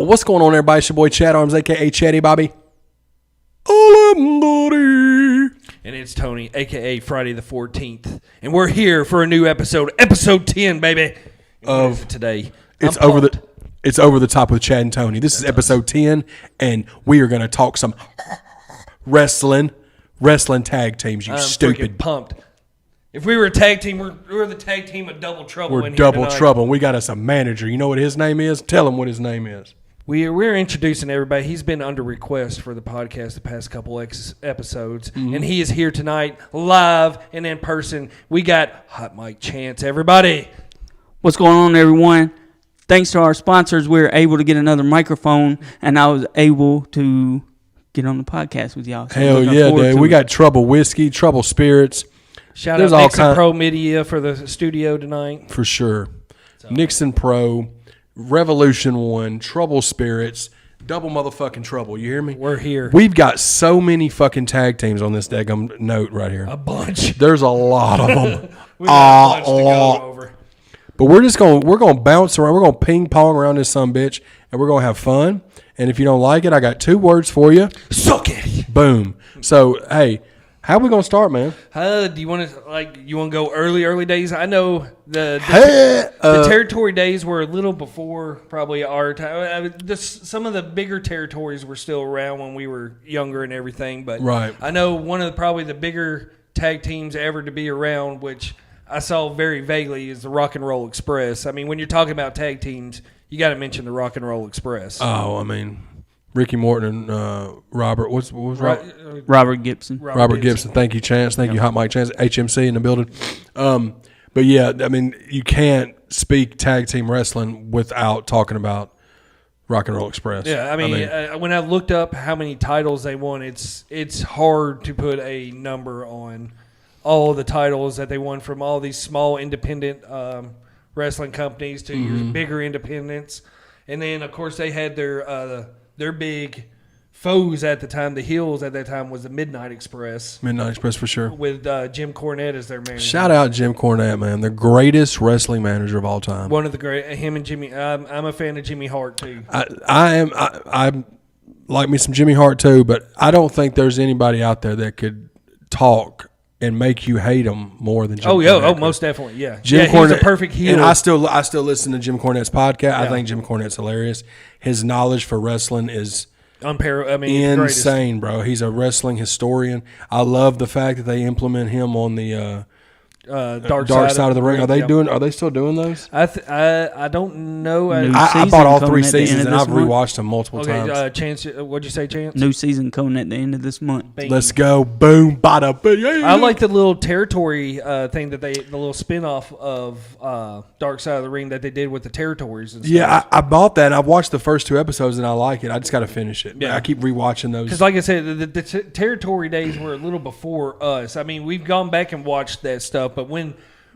What's going on, everybody? It's your boy Chad Arms, a.k.a. Chatty Bobby. And it's Tony, a.k.a. Friday the 14th. And we're here for a new episode, episode 10, baby. Of today. It's over the top with Chad and Tony. This is episode 10, and we are going to talk some wrestling tag teams, I'm stupid. Pumped. If we were a tag team, we're the tag team of Double Trouble. We're Double Trouble. We got us a manager. You know what his name is? Tell him what his name is. We're introducing everybody. He's been under request for the podcast the past couple episodes, and he is here tonight, live and in person. We got Hot Mic Chance, everybody. What's going on, everyone? Thanks to our sponsors, we were able to get another microphone, and I was able to get on the podcast with y'all. So hell yeah, dude. We got Trouble Whiskey, Trouble Spirits. Shout out Nixon Pro Media for the studio tonight. For sure. So. Nixon Pro, Revolution One, Trouble Spirits, Double Motherfucking Trouble. You hear me? We're here. We've got so many fucking tag teams on this daggum note right here. A bunch. There's a lot of them. We got a bunch to go over. But we're gonna bounce around. We're gonna ping pong around this sumbitch, and we're gonna have fun. And if you don't like it, I got 2 words for you. Suck it. Boom. So hey, how we gonna start, man? Do you want to go early days? I know the territory days were a little before probably our time. Some of the bigger territories were still around when we were younger and everything. But right. I know one of probably the bigger tag teams ever to be around, which I saw very vaguely, is the Rock and Roll Express. I mean, when you're talking about tag teams, you got to mention the Rock and Roll Express. Oh, I mean, Ricky Morton and Robert. What was Robert Gibson. Robert Gibson. Thank you, Chance. Thank you, Hot Mic Chance. HMC in the building. But yeah, I mean, you can't speak tag team wrestling without talking about Rock and Roll Express. Yeah, I mean, when I looked up how many titles they won, it's hard to put a number on all the titles that they won from all these small independent wrestling companies to your bigger independents. And then, of course, they had their big foes at the time. The heels at that time was the Midnight Express. Midnight Express for sure. With Jim Cornette as their manager. Shout out Jim Cornette, man. The greatest wrestling manager of all time. One of the great. Him and Jimmy. I'm a fan of Jimmy Hart, too. I like me some Jimmy Hart, too, but I don't think there's anybody out there that could talk and make you hate him more than Jim Cornette. Oh, most definitely, yeah. Jim Cornette, he's a perfect heel. And I still listen to Jim Cornette's podcast. Yeah. I think Jim Cornette's hilarious. His knowledge for wrestling is insane, bro. He's a wrestling historian. I love the fact that they implement him on the Dark Side of the Ring. Are they still doing those? I don't know. I bought all 3 seasons and I've rewatched them multiple times. Chance, what'd you say, Chance? New season coming at the end of this month. Bang. Let's go. Boom. Bada bing. I like the little territory thing the little spinoff of Dark Side of the Ring that they did with the territories and stuff. Yeah, I bought that. I've watched the first 2 episodes and I like it. I just got to finish it. Yeah. I keep rewatching those. Because like I said, the territory days were a little before us. I mean, we've gone back and watched that stuff. But when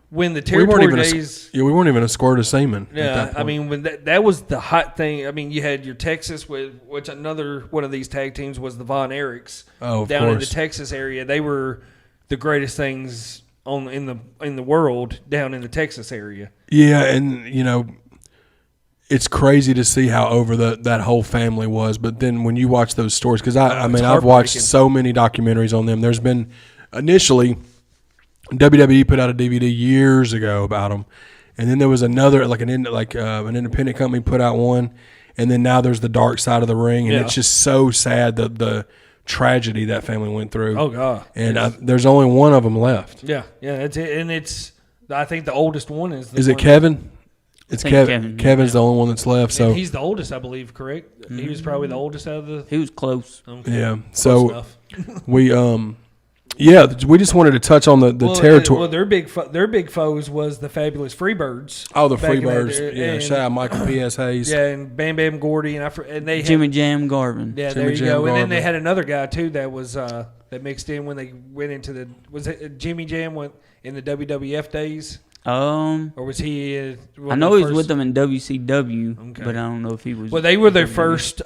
the territory days... we weren't even a squirt of semen. Yeah, I mean, when that was the hot thing. I mean, you had your Texas, which another one of these tag teams was the Von Erichs. Oh, of down course. In the Texas area. They were the greatest things in the world down in the Texas area. Yeah, and, you know, it's crazy to see how over that whole family was. But then when you watch those stories... Because, I've watched so many documentaries on them. There's been... Initially... WWE put out a DVD years ago about them, and then there was another an independent company put out one, and then now there's the Dark Side of the Ring, and it's just so sad the tragedy that family went through. Oh God! And there's only one of them left. Yeah, that's it. And I think the oldest one is. Is it Kevin? It's Kevin. Kevin's the only one that's left. So he's the oldest, I believe. Correct? Mm-hmm. He was probably the oldest out of the. He was close. Okay. Yeah. So we Yeah, we just wanted to touch on the territory. Well, their big foes was the Fabulous Freebirds. Oh, the Freebirds. Yeah, shout out Michael P.S. Hayes. Yeah, and Bam Bam Gordy and they Jimmy Jam Garvin. Yeah, Jimmy there you Jam go. Garvin. And then they had another guy too that was that mixed in when they went into was it Jimmy Jam went in the WWF days? Or was he? I know he was with them in WCW, but I don't know if he was. Well, they were their first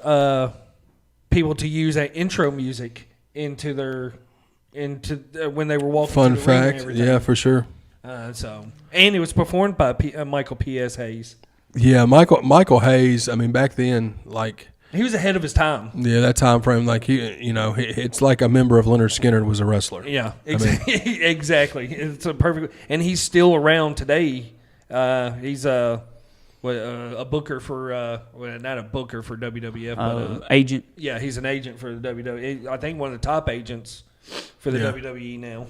people to use that intro music into their. When they were walking. Fun fact, yeah, for sure. And it was performed by Michael P.S. Hayes. Yeah, Michael Hayes. I mean, back then, like He was ahead of his time. yeah, that time frame, like it's like a member of Leonard Skinner was a wrestler. Yeah, I mean, exactly. It's a perfect, and he's still around today. He's a booker for not a booker for WWF, but agent. yeah, he's an agent for the WWE. I think one of the top agents for the WWE now.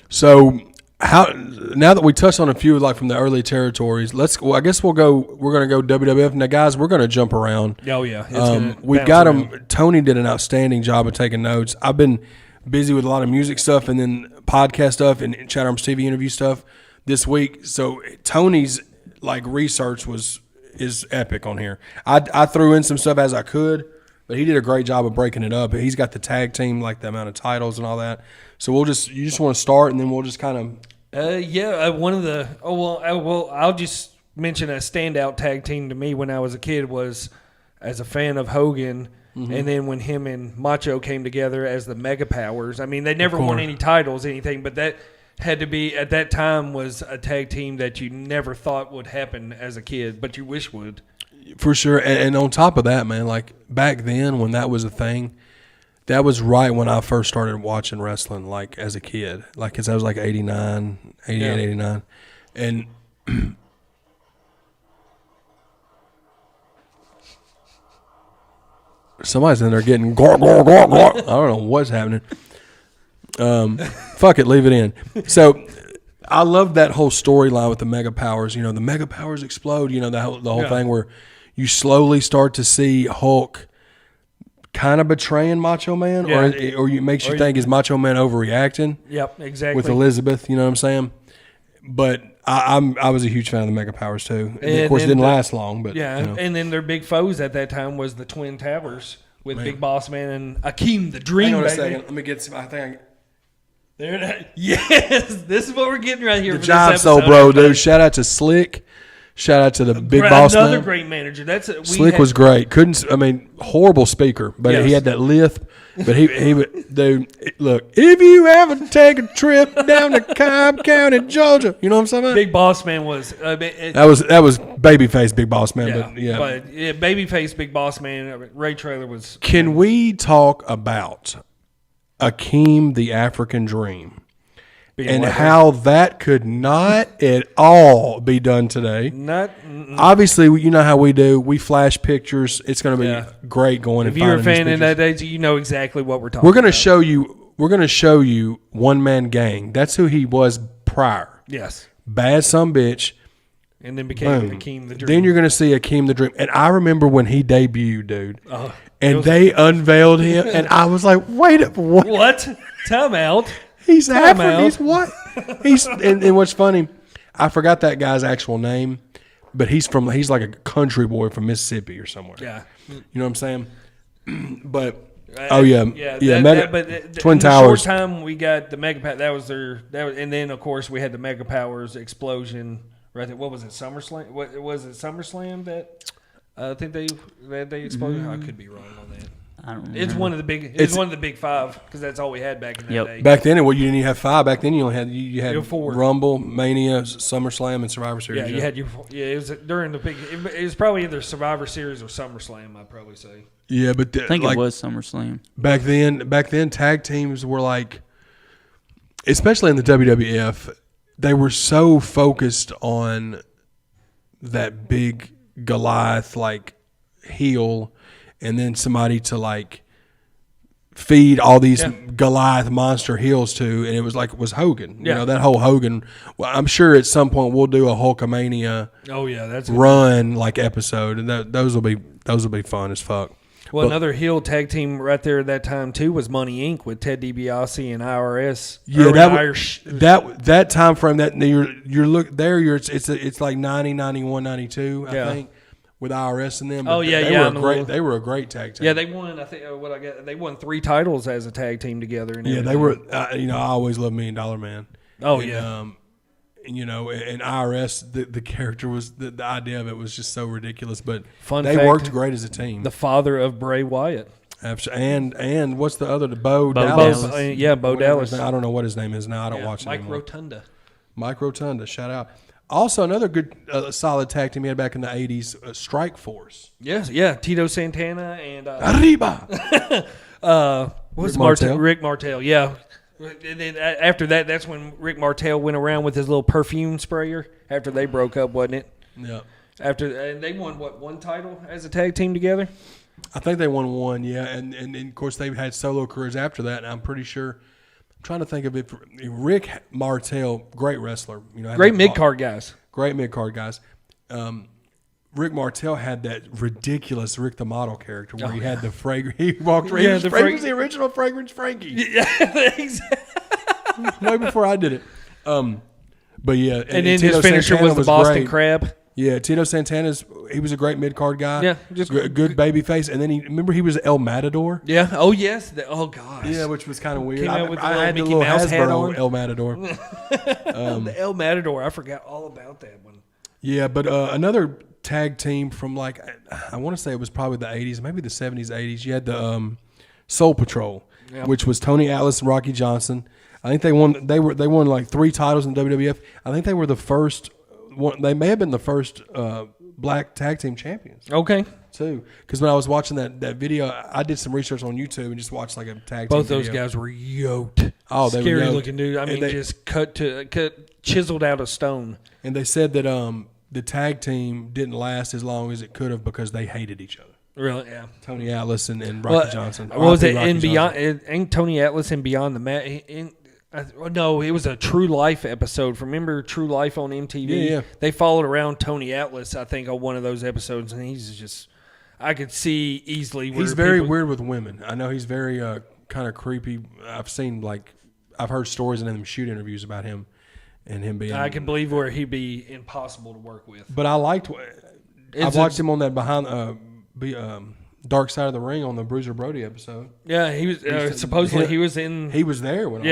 So now that we touched on a few like from the early territories, I guess we're going to go WWF. Now, guys, we're going to jump around. Oh yeah, We've got him. Tony did an outstanding job of taking notes. I've been busy with a lot of music stuff and then podcast stuff and Chat Arms TV interview stuff this week. So Tony's like research is epic on here. I threw in some stuff as I could, but he did a great job of breaking it up. He's got the tag team, like the amount of titles and all that. So you just want to start and then we'll just kind of. One of the I'll just mention a standout tag team to me when I was a kid was as a fan of Hogan, and then when him and Macho came together as the Mega Powers. I mean, they never won any titles, anything, but that had to be at that time was a tag team that you never thought would happen as a kid, but you wish would. For sure, and on top of that, man, like back then when that was a thing. That was right when I first started watching wrestling, like as a kid, like because I was like 88, 89, and somebody's in there getting gore. I don't know what's happening. Fuck it, leave it in. So I love that whole storyline with the Mega Powers. The Mega Powers explode. The whole thing where you slowly start to see Hulk kind of betraying Macho Man, or it makes you think is Macho Man overreacting? Yep, exactly. With Elizabeth, you know what I'm saying? But I was a huge fan of the Mega Powers too. And of course, it didn't last long. But and then their big foes at that time was the Twin Towers with Big Boss Man and Akeem the Dream. Hang on a second. Let me get some. I think. Yes, this is what we're getting right here. The job, so bro, dude. Shout out to Slick. Shout out to the Big Boss Man. Another great manager. Slick was great. Horrible speaker, but he had that lisp. But he would, dude, look, if you ever take a trip down to Cobb County, Georgia, you know what I'm saying? Big Boss Man was. That was babyface Big Boss Man, but babyface Big Boss Man. Ray Traylor was. Can we talk about Akeem the African Dream? And how that could not at all be done today. Obviously, you know how we do. We flash pictures. It's going to be great going. If you're a fan in that age, you know exactly what we're talking. We're going to show you. We're going to show you One Man Gang. That's who he was prior. Yes. Bad some bitch. And then became Akeem the Dream. Then you're going to see Akeem the Dream. And I remember when he debuted, dude. And they unveiled him, and I was like, "Wait, what? What? Time out." He's African. He's what? And what's funny, I forgot that guy's actual name, but he's like a country boy from Mississippi or somewhere. Yeah, you know what I'm saying? But Twin Towers. Short time we got the Mega Power. That was and then of course we had the Mega Powers explosion. Right there. What was it? SummerSlam. What was it? SummerSlam that I think they exploded. I could be wrong on that. I don't remember. It's one of the big. It's one of the big five because that's all we had back in that day. Back then, you didn't even have five. Back then, you only had you had four. Rumble, Mania, SummerSlam, and Survivor Series. Yeah, you had your. Yeah, it was during the big. It was probably either Survivor Series or SummerSlam. I'd probably say. Yeah, but I think it was SummerSlam. Back then, tag teams were like, especially in the WWF, they were so focused on that big Goliath like heel. And then somebody to like feed all these Goliath monster heels to, and it was Hogan. You know, that whole Hogan. Well, I'm sure at some point we'll do a Hulkamania. Oh yeah, that's run like episode, and those will be fun as fuck. Well, another heel tag team right there at that time too was Money Inc. with Ted DiBiase and IRS. Yeah, that time frame that you're look there. It's like 90, 91, 92, I think. With IRS and them. They were a great tag team. Yeah, they won. I think they won 3 titles as a tag team together. And they were. I always loved $1 Million Man. Oh and IRS, the character was the idea of it was just so ridiculous, but they worked great as a team. The father of Bray Wyatt. Absolutely. And what's the other? Bo Dallas. Bo Dallas. I don't know what his name is now. I don't watch it Mike anymore. Rotunda. Mike Rotunda. Shout out. Also, another good, solid tag team he had back in the 80s, Strike Force. Yes, yeah. Tito Santana and Arriba! what's Rick Martel? Rick Martel, yeah. And then after that, that's when Rick Martel went around with his little perfume sprayer after they broke up, wasn't it? Yeah. And they won, one title as a tag team together? I think they won one, yeah. And of course, they've had solo careers after that, and I'm pretty sure. I'm trying to think of it. Rick Martel, great wrestler. Great mid-card guys. Great mid-card guys. Rick Martel had that ridiculous Rick the Model character where he had the fragrance. He walked around. Yeah, He was the original Fragrance Frankie. Yeah, exactly. Way before I did it. But yeah. And then his finisher was the Boston great. Crab. Yeah, Tito Santana's, he was a great mid-card guy. Yeah, just good baby face. And then he was El Matador. Yeah. Oh, yes. Oh, gosh. Yeah, which was kind of weird. Came out with the I little had the Mickey little Mouse hat Hasbro on. El Matador. The El Matador. I forgot all about that one. Yeah, but another tag team from I want to say it was probably the 80s, maybe the 70s, 80s. You had the Soul Patrol, which was Tony Atlas and Rocky Johnson. I think they won. They won like 3 titles in WWF. I think they were the first one. They may have been the first black tag team champions. Okay. Too, because when I was watching that video, I did some research on YouTube and just watched like a tag team. Both those video. guys were yoked. Oh, they were scary yoked. looking dude. I mean, just chiseled out of stone. And they said that the tag team didn't last as long as it could have because they hated each other. Really? Yeah. Tony Atlas and Rocky Johnson. What was it Rocky in Beyond? Johnson. Ain't Tony Atlas in Beyond the Mat? No, it was a True Life episode. Remember True Life on MTV? Yeah. They followed around Tony Atlas, I think, on one of those episodes, and he's just, I could see easily where He's very weird with women. I know he's very kind of creepy. I've heard stories in them shoot interviews about him and him being. I can believe where he'd be impossible to work with. But I liked. I watched him on that Dark Side of the Ring on the Bruiser Brody episode. Yeah, he was supposedly he was in. He was there when.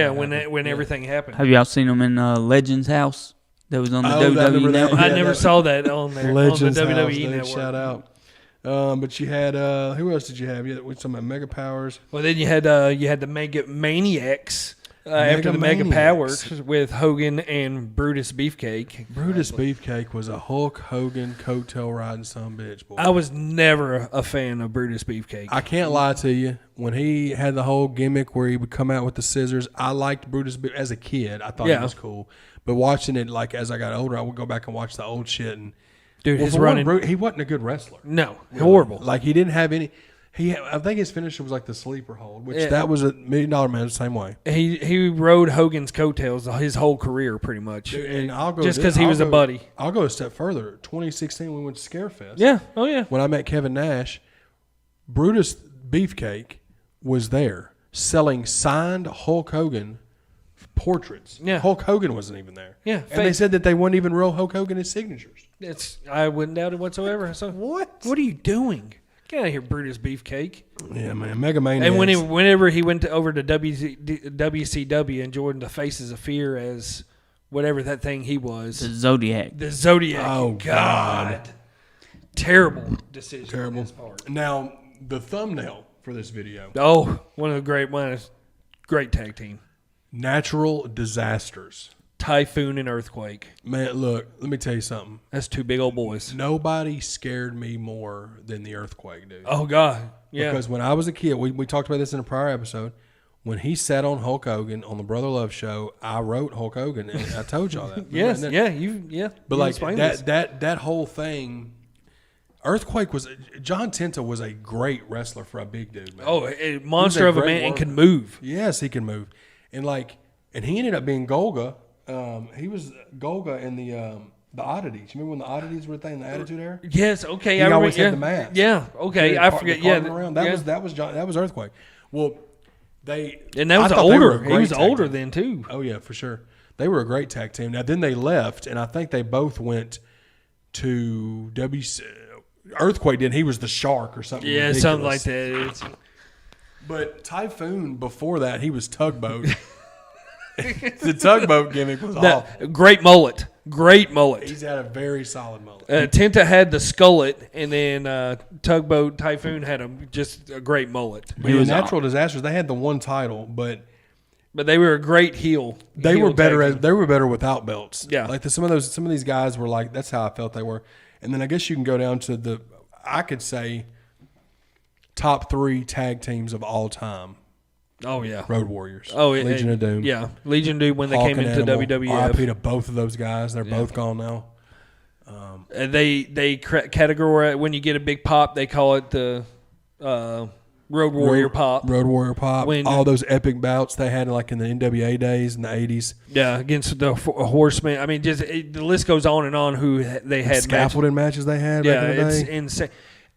When everything happened. Have y'all seen him in Legends House? That was on the Oh, I remember WWE that. Network. I Yeah, never saw that on there Legends on the House, WWE dude, Network. shout out. But you had who else did you have? You had some Mega Powers. Well, then you had the Mega Maniacs after the Mega Maniacs. Powers with Hogan and Brutus Beefcake. Brutus Beefcake was a Hulk Hogan coattail riding son-of-a-bitch, boy. I was never a fan of Brutus Beefcake. I can't lie to you. When he had the whole gimmick where he would come out with the scissors, I liked Brutus as a kid. I thought he was cool. But watching it, like as I got older, I would go back and watch the old shit. And Dude, his for one, running. he wasn't a good wrestler. No, horrible. Like he didn't have any. I think his finisher was like the sleeper hold, which that was a $1 Million Man the same way. He rode Hogan's coattails his whole career, pretty much. And I'll go just because he was a buddy. I'll go a step further. 2016, we went to Scarefest. Yeah. Oh yeah. When I met Kevin Nash, Brutus Beefcake was there selling signed Hulk Hogan portraits. Yeah. Hulk Hogan wasn't even there. Yeah, And they said that they weren't even real Hulk Hogan signatures. I wouldn't doubt it whatsoever. So what are you doing? Get out of here, Brutus Beefcake. Yeah, man. Mega Maniacs. And whenever he went over to WCW and joined the Faces of Fear as whatever that thing he was. The Zodiac. The Zodiac. Oh, God. Terrible decision Terrible. on his part. Now, the thumbnail for this video. Oh, one of the great tag team. Natural disasters. Typhoon and Earthquake. Man, look, let me tell you something. That's two big old boys. Nobody scared me more than the Earthquake, dude. Oh, God. Yeah. Because when I was a kid, we talked about this in a prior episode. When he sat on Hulk Hogan on the Brother Love show, I wrote Hulk Hogan, and I told y'all that. Yes. But you like explained this. that whole thing, Earthquake was John Tenta was a great wrestler for a big dude, man. Oh, a monster of a great man and worker. can move. Yes, he can move, and he ended up being Golga. He was Golga in the Oddities. Remember when the Oddities were a thing, the Attitude Era? Yes, okay. He I always remember, had the mask. Yeah, okay. I forget. Yeah, that was Earthquake. Well, and that was I thought they were a older. He great was tag older team. then too. Oh yeah, for sure. They were a great tag team. Now then they left, and I think they both went to Earthquake. Did he was the Shark or something? Yeah, ridiculous. something like that. But Typhoon before that, he was Tugboat. The Tugboat gimmick was awful. Great mullet. Great mullet. He's had a very solid mullet. Tenta had the skullet, and then Tugboat Typhoon had just a great mullet. But in Natural Disasters, they had the one title, but But they were a great heel. They heel were better tag team. they were better without belts. Yeah. Like some of these guys were like, that's how I felt they were. And then I guess you can go down to I could say top 3 tag teams of all time. Oh yeah, Road Warriors. Oh, Legion of Doom. Yeah, Legion of Doom when they Hawk came and into Animal. WWF. RIP to both of those guys. They're both gone now. They categorize when you get a big pop, they call it the Road Warrior pop. Road Warrior pop. When- all those epic bouts they had like in the NWA days in the 80s. Yeah, against the Horsemen. I mean, the list goes on and on. Who they had Scaffolding matches they had. Yeah, back in the it's day. insane.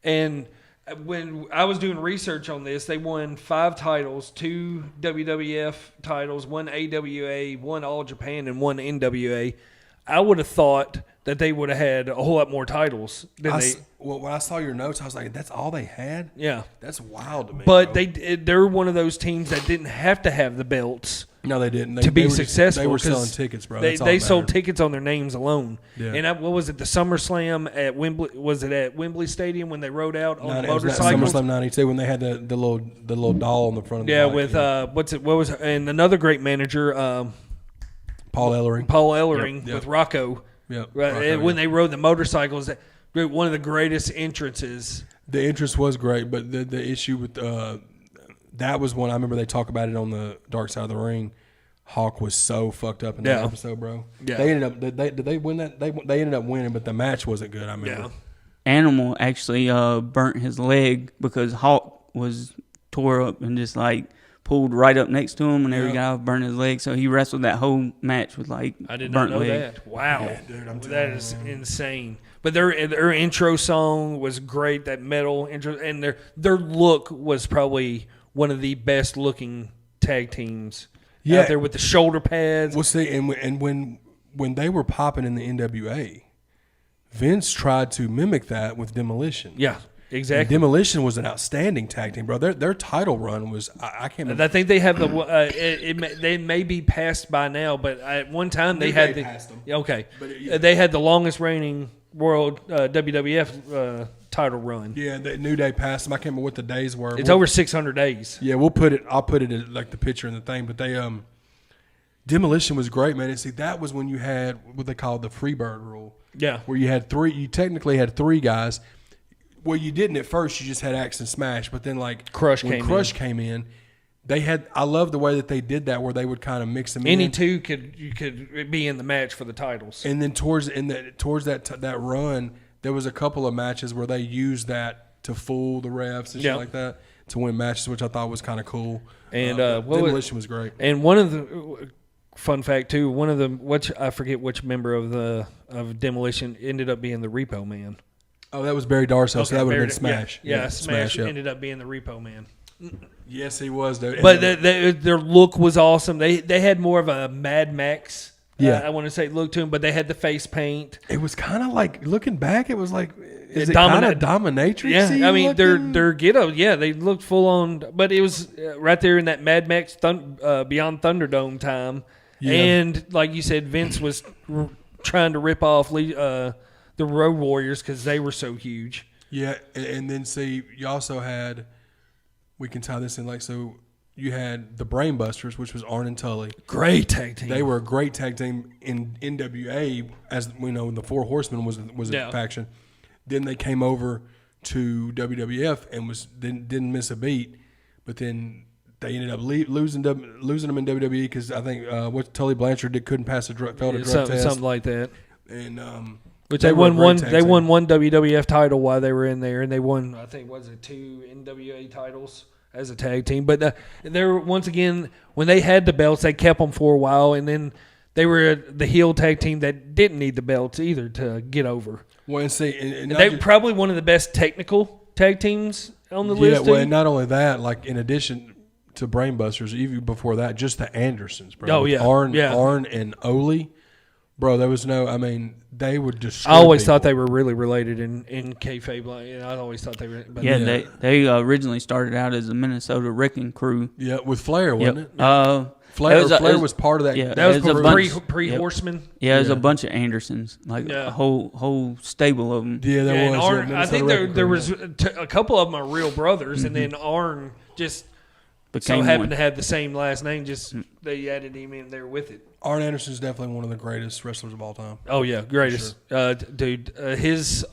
And when I was doing research on this, they won 5 titles: 2 WWF titles, 1 AWA, 1 All Japan, and 1 NWA. I would have thought that they would have had a whole lot more titles than they. Well, when I saw your notes, I was like, "That's all they had." Yeah, That's wild to me. but bro. they're one of those teams that didn't have to have the belts No, they didn't. to be were just- successful. they were 'cause selling tickets, bro. They That's all that sold mattered. tickets on their names alone. Yeah. And what was it? The SummerSlam at Wembley? Was it at Wembley Stadium when they rode out on It was that motorcycles? SummerSlam '92 when they had the little doll on the front of the Yeah, bike, with what was and another great manager, Paul Ellering. Paul Ellering Yep. with Rocco. Yep, Right, Rocco, and when yeah. they rode the motorcycles, one of the greatest entrances. The interest was great, but the issue with that was one I remember they talk about it on the Dark Side of the Ring. Hawk was so fucked up in that Yeah. episode, bro. Yeah. They ended up did they win that? They ended up winning, but the match wasn't good. I remember. Yeah, Animal actually burnt his leg because Hawk was tore up and just like pulled right up next to him, and every guy burned his leg. So he wrestled that whole match with like I did not burnt know leg. that. Wow, Yeah, dude, I'm that telling is you, man. insane. But their intro song was great. That metal intro, and their look was probably one of the best looking tag teams out there with the shoulder pads. Well, see, and when they were popping in the NWA, Vince tried to mimic that with Demolition. Yeah, And exactly. Demolition was an outstanding tag team, bro. Their title run was I can't remember. I think they have they may be passed by now, but at one time they New had Day the passed them. okay. But They had the longest reigning world WWF title run. Yeah, the New Day passed them. I can't remember what the days were. It's over 600 days. Yeah, I'll put it as, like the picture in the thing. But they Demolition was great, man. And see, that was when you had what they called the Freebird rule, Yeah, where you had 3. You technically had 3 guys. Well, you didn't at first. You just had Axe and Smash. But then like Crush when came Crush came in, they had. I love the way that they did that, where they would kind of mix them any in. two could be in the match for the titles. And then towards that run, there was a couple of matches where they used that to fool the refs and shit Yeah. like that to win matches, which I thought was kind of cool. And, but what was- Demolition was great. And one of the fun fact too, one of them, which I forget which member of Demolition ended up being the Repo Man. Oh, that was Barry Darsow, so that would have been Barry- Smash. Yeah, Smash yeah. ended up being the Repo Man. Yes, he was. Dude. But their look was awesome. They had more of a Mad Max. Yeah. I want to say look to him, but they had the face paint. it was kind of like looking back. It was like, is it Dominant- kind of dominatrix? Yeah, I mean their get-up. Yeah, they looked full on, but it was right there in that Mad Max Beyond Thunderdome time. Yeah. And like you said, Vince was trying to rip off the Road Warriors because they were so huge. Yeah, and then see, you also had. We can tie this in like so. You had the Brainbusters, which was Arn and Tully. Great tag team. They were a great tag team in NWA, as we know. The Four Horsemen was Yeah. a faction. Then they came over to WWF and didn't miss a beat. But then they ended up losing them in WWE because I think what Tully Blanchard couldn't pass failed a drug test. something like that. And Which they they were a won great one. tag They team. won one WWF title while they were in there, and they won. I think was it 2 NWA titles as a tag team. But they were once again when they had the belts, they kept them for a while, and then they were the heel tag team that didn't need the belts either to get over. well, and see, and not They just- probably one of the best technical tag teams on the yeah. list. Well, too. and not only that, like in addition to Brainbusters, even before that, just the Andersons, bro. Oh, With yeah. Arn, Yeah. Arn and Ole, bro. There was no. I mean, they would destroy. I always people. thought they were really related in kayfabe. Like, I always thought they were. But Yeah, they originally started out as a Minnesota Wrecking Crew. Yeah, with Flair, wasn't Yep. it? Flair, it was a- Flair it was- was part of that. yeah, that was it was a pre bunch- pre yep. Horseman. Yeah, there's Yeah. a bunch of Andersons, like Yeah. a whole stable of them. Yeah, there And was. Arn, yeah, I think Minnesota there Wrecking was a couple of them are real brothers, and then Arn just became happened one. to have the same last name, just they added him in there with it. Arn Anderson's definitely one of the greatest wrestlers of all time. Oh yeah, greatest dude. His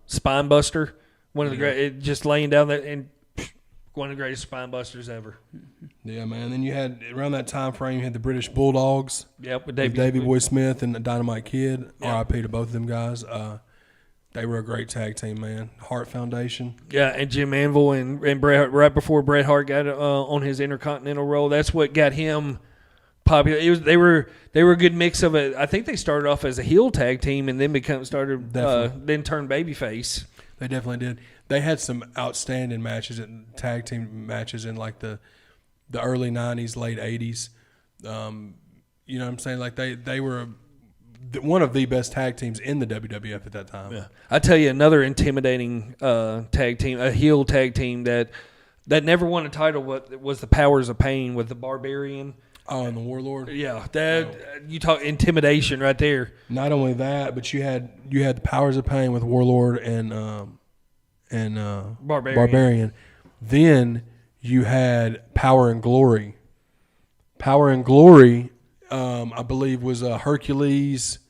spine buster, one of the great. Just laying down there and one of the greatest spine busters ever. Yeah, man. Then you had around that time frame, you had the British Bulldogs. Yep, with Davey Boy Smith and the Dynamite Kid. Yep. R.I.P. to both of them guys. They were a great tag team, man. Hart Foundation. Yeah, and Jim Anvil and Bret, right before Bret Hart got on his Intercontinental role, that's what got him popular. They were a good mix of it. I think they started off as a heel tag team and then then turned babyface. They definitely did. They had some outstanding matches and tag team matches in like the early 90s, late 80s. You know what I'm saying? Like they were one of the best tag teams in the WWF at that time. Yeah. I tell you another intimidating tag team, a heel tag team that never won a title was the Powers of Pain with the Barbarian. Oh, and the Warlord. Yeah, you talk intimidation right there. Not only that, but you had the Powers of Pain with Warlord and Barbarian. Then you had Power and Glory. Power and Glory, I believe, was Hercules.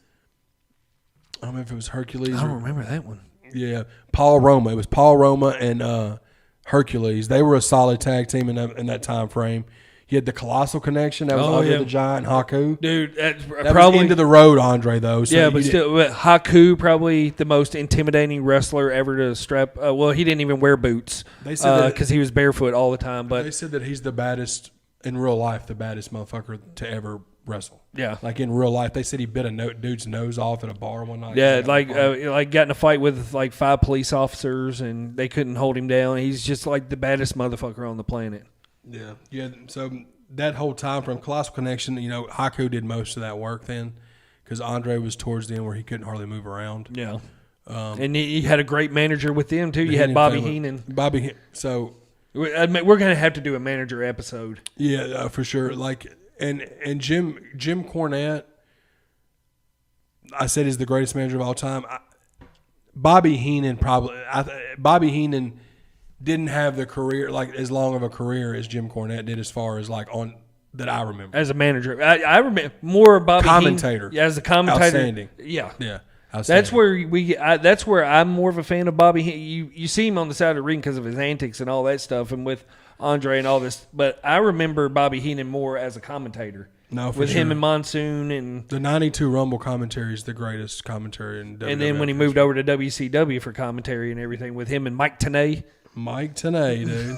I don't know if it was Hercules. I don't remember that one. Yeah, Paul Roma. It was Paul Roma and Hercules. They were a solid tag team in that time frame. You had the Colossal Connection. That was Andre the Giant, Haku. Dude, that probably was into the road, Andre, though. So yeah, but still, Haku, probably the most intimidating wrestler ever to strap. Well, he didn't even wear boots because he was barefoot all the time. But they said that he's the baddest in real life, the baddest motherfucker to ever wrestle. Yeah, like in real life, they said he bit a dude's nose off at a bar one night. Yeah, like got in a fight with like 5 police officers and they couldn't hold him down. He's just like the baddest motherfucker on the planet. Yeah. So that whole time from Colossal Connection, you know, Haku did most of that work then, because Andre was towards the end where he couldn't hardly move around. Yeah. And he had a great manager with them too. You had Bobby Heenan. So we're going to have to do a manager episode. Yeah, for sure. Like and Jim Cornette, I said, is the greatest manager of all time. Bobby Heenan didn't have the career, like as long of a career as Jim Cornette did, as far as like on that I remember. As a manager, I remember more Bobby commentator. Heenan, as a commentator, outstanding. Yeah. Outstanding. That's where I'm more of a fan of Bobby Heenan. You see him on the side of the ring because of his antics and all that stuff, and with Andre and all this. But I remember Bobby Heenan more as a commentator. No, for with sure. him and Monsoon and the '92 Rumble commentary is the greatest commentary in WWF. And then when he moved over to WCW for commentary and everything, with him and Mike Tenay. Dude.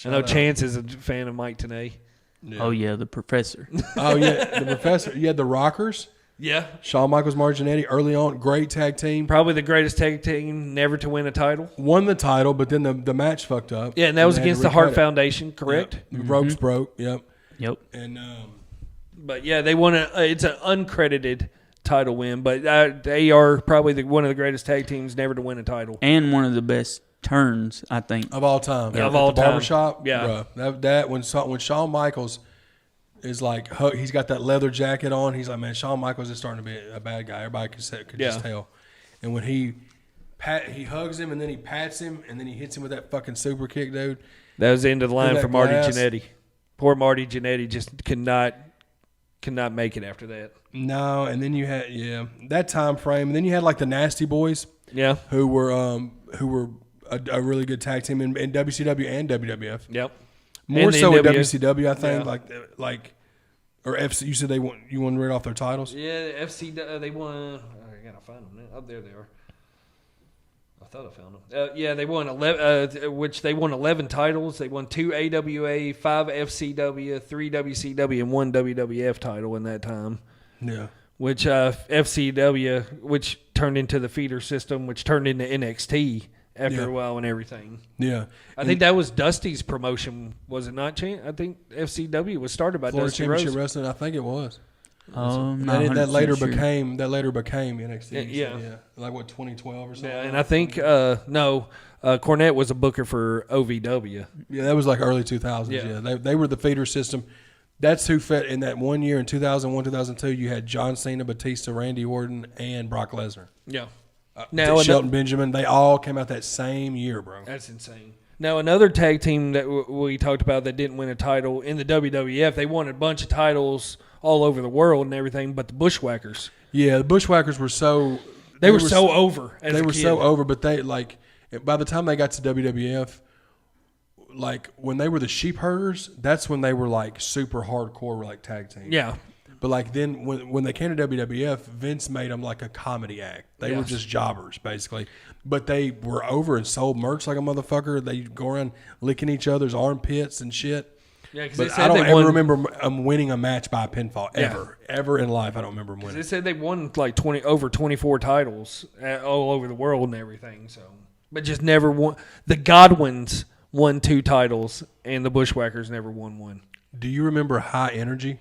I know Chance is a fan of Mike Tenay. Yeah. Oh yeah, the Professor. Oh yeah, the Professor. You had the Rockers. Yeah. Shawn Michaels, Mark Jannetty, early on, great tag team. Probably the greatest tag team never to win a title. Won the title, but then the match fucked up. Yeah, and that was against the Hart Foundation, correct? Yep. The ropes broke. Yep. And but yeah, they won it's an uncredited title win, but they are probably one of the greatest tag teams never to win a title. And one of the best turns, I think, of all time. Yeah, of all time. Barbershop. Yeah. Bro, when Shawn Michaels is like, he's got that leather jacket on. He's like, man, Shawn Michaels is starting to be a bad guy. Everybody could just tell. And when he hugs him and then he pats him and then he hits him with that fucking super kick, dude. That was the end of the line for Marty glass. Jannetty. Poor Marty Jannetty just could not make it after that. No, and then you had that time frame, and then you had like the Nasty Boys, who were a really good tag team in WCW and WWF. Yep, more and so in NWF. WCW, I think. Like or FC. You said you want to read off their titles? Yeah, FC. They won. I gotta find them now. Oh, there they are. I thought I found them. They won 11, which they won 11 titles. They won 2 AWA, 5 FCW, 3 WCW, and 1 WWF title in that time. Yeah. Which FCW, which turned into the feeder system, which turned into NXT after a while and everything. Yeah. I think that was Dusty's promotion, was it not, Chance? I think FCW was started by Florida Dusty Championship Rhodes. Wrestling, I think it was. That later sure. became NXT. Yeah. Like what, 2012 or something? Yeah, and I think Cornette was a booker for OVW. Yeah, that was like early 2000s. Yeah, they were the feeder system. That's who fed in that 1 year in 2001, 2002. You had John Cena, Batista, Randy Orton, and Brock Lesnar. Yeah. Now Shelton Benjamin. They all came out that same year, bro. That's insane. Now, another tag team that we talked about that didn't win a title in the WWF, they won a bunch of titles all over the world and everything, but the Bushwhackers. Yeah, the Bushwhackers were so... They were so over as They a were kid. so over, but they, like, by the time they got to WWF, like, when they were the Sheep Herders, that's when they were, like, super hardcore, like, tag team. Yeah. But, like, then when they came to WWF, Vince made them, like, a comedy act. They were just jobbers, basically. But they were over and sold merch like a motherfucker. They go around licking each other's armpits and shit. Yeah, because But I don't ever remember them winning a match by pinfall, ever. Yeah. Ever in life, I don't remember them winning. They said they won, like, over 24 titles all over the world and everything, so... But just never won. The Godwins won 2 titles, and the Bushwhackers never won one. Do you remember High Energy?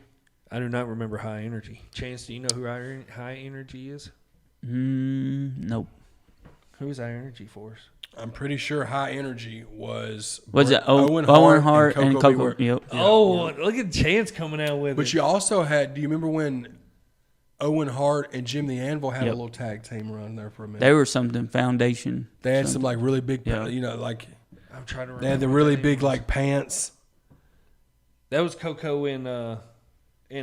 I do not remember High Energy. Chance, do you know who High Energy is? Nope. Who is High Energy for us? I'm pretty sure High Energy was It Owen Hart and Coco Coco? Beware. Yep. Oh, look at Chance coming out with But it. you also had, do you remember when Owen Hart and Jim the Anvil had a little tag team run there for a minute? They were something foundation. They had some like really big, Yeah. you know, like I'm trying to remember. they had the what really that big is. like pants. That was Coco and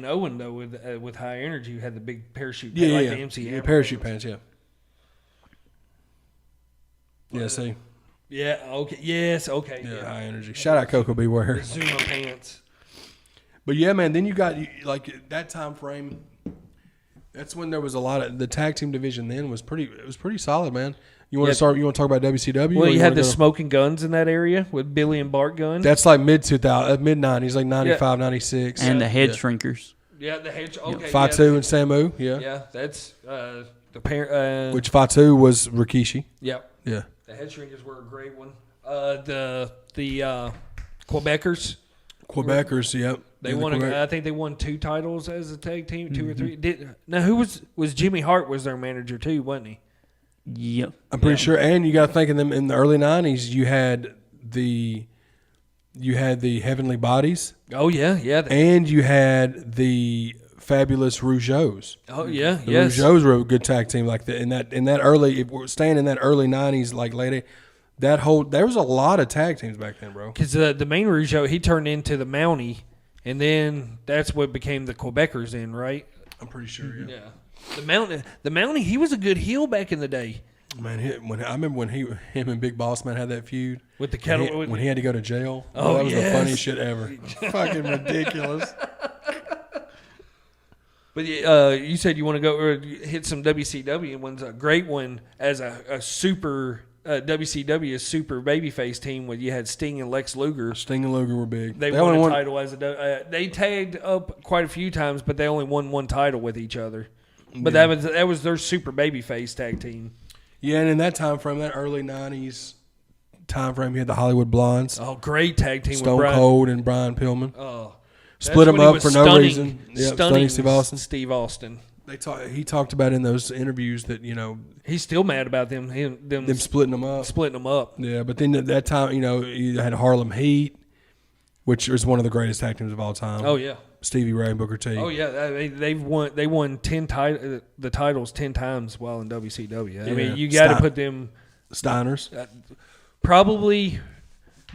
Owen though with High Energy, who had the big parachute. Yeah, like yeah, the MC yeah, Hammer parachute pants, yeah. Yeah, see, Yeah. Okay. Yes. Okay. yeah, High Energy. Shout out Coco Beware. The Zuma pants. But yeah, man, then you got like that time frame. That's when there was a lot of the tag team division. Then was pretty. It was pretty solid, man. You want to start? You want to talk about WCW? Well, or you had wanna the go- Smoking Guns in that area with Billy and Bart Gunn. That's like mid 2000, mid 90s, like 95, 96. And the head Yeah. shrinkers. Yeah, the hedge. Okay. Fatu and Samu, yeah. Yeah, that's the parent. Which Fatu was Rikishi. Yeah, Yeah. the head shrinkers were a great one. The Quebecers. Quebecers, yep. They Yeah, the won. Quebec- I think they won 2 titles as a tag team, 2 or 3. Now who was Jimmy Hart was their manager too, wasn't he? Yep. I'm pretty sure. And you got to think of them in the early 90s, you had the Heavenly Bodies Oh yeah, yeah. and you had the Fabulous Rougeaus. Oh yeah, The yes. Rougeaus were a good tag team like that. In that early, if we're staying in that early 90s, like late, there was a lot of tag teams back then, bro. Because the main Rougeau, he turned into the Mountie, and then that's what became the Quebecers then, right? I'm pretty sure, yeah. The Mountie, he was a good heel back in the day. Man, I remember when him and Big Boss Man had that feud With the kettle. when he had to go to jail. Oh, that was yes. the funniest shit ever. Fucking ridiculous. But you said you want to go hit some WCW, and one's a great one as a super WCW super babyface team where you had Sting and Lex Luger. Sting and Luger were big. They won a title as they tagged up quite a few times, but they only won 1 title with each other. But that was their super babyface tag team. Yeah, and in that time frame, that early 90s time frame, you had the Hollywood Blondes, Oh, great tag team Stone with Brian. Cold and Brian Pillman. Oh, Split that's them when he up was for no stunning- reason. Yep, stunning Steve Austin. Steve Austin. He talked about in those interviews that, He's still mad about them them splitting them up. splitting them up. Yeah, but then at that time, you had Harlem Heat, which was one of the greatest tag teams of all time. Oh yeah. Stevie Ray and Booker T. Oh yeah, they won 10 the titles 10 times while in WCW. I mean, you got to put them Steiners. probably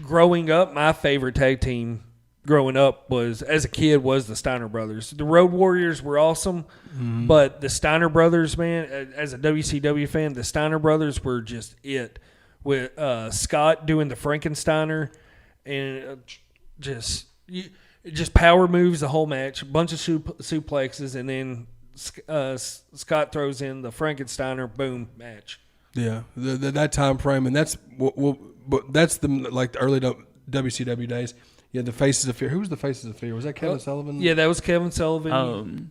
growing up. My favorite tag team growing up was as a kid was the Steiner Brothers. The Road Warriors were awesome, but the Steiner Brothers, man, as a WCW fan, the Steiner Brothers were just it. With Scott doing the Frankensteiner and just power moves the whole match, a bunch of suplexes, and then Scott throws in the Frankensteiner, boom, match. Yeah, that time frame, and that's that's the early WCW days. Yeah, the Faces of Fear. Who was the Faces of Fear? Was that Kevin Sullivan? Yeah, that was Kevin Sullivan.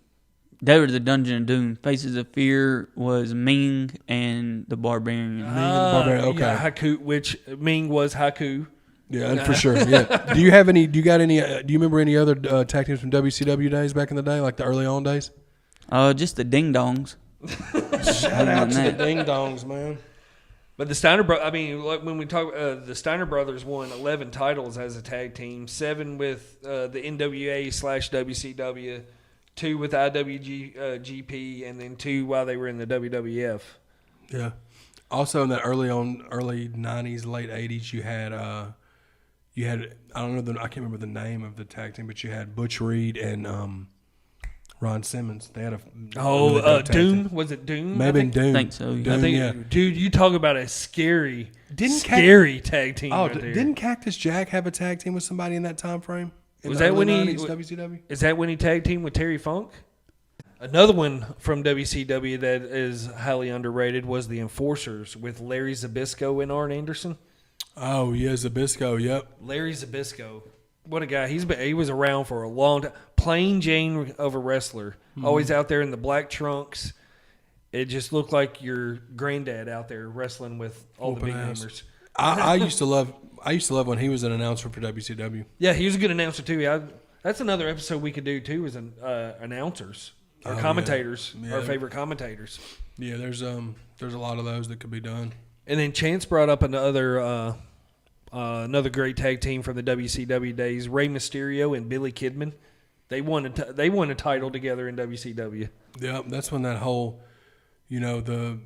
They were the Dungeon of Doom. Faces of Fear was Ming and the Barbarian. Okay. Yeah, Haku, which Ming was Haku. Yeah, for sure. Yeah. Do you remember any other tag teams from WCW days back in the day, like the early on days? Just the Ding Dongs. Shout out to the Ding Dongs, man. But the Steiner Brothers, I mean, like when we talk, the Steiner Brothers won 11 titles as a tag team, 7 with the NWA/WCW, 2 with IWGP, and then 2 while they were in the WWF. Yeah. Also in that early 90s, late 80s, you had I don't know I can't remember the name of the tag team, but you had Butch Reed and Ron Simmons. They had a really dope tag Dune team. was it Dune? Maybe I think, Dune. I think so. Dune, I think yeah. dude, you talk about a scary tag team. Oh, right there. didn't Cactus Jack have a tag team with somebody in that time frame? Was that when he WCW? Is that when he tag teamed with Terry Funk? Another one from WCW that is highly underrated was the Enforcers with Larry Zbyszko and Arn Anderson. Oh yeah, Zbyszko. Yep. Larry Zbyszko, what a guy! He was around for a long time. Plain Jane of a wrestler, always out there in the black trunks. It just looked like your granddad out there wrestling with all the big namers. I used to love when he was an announcer for WCW. Yeah, he was a good announcer too. That's another episode we could do too, is announcers. Our commentators, yeah. our favorite commentators. Yeah, there's a lot of those that could be done. And then Chance brought up another great tag team from the WCW days, Rey Mysterio and Billy Kidman. They won a title together in WCW. Yeah, that's when that whole, the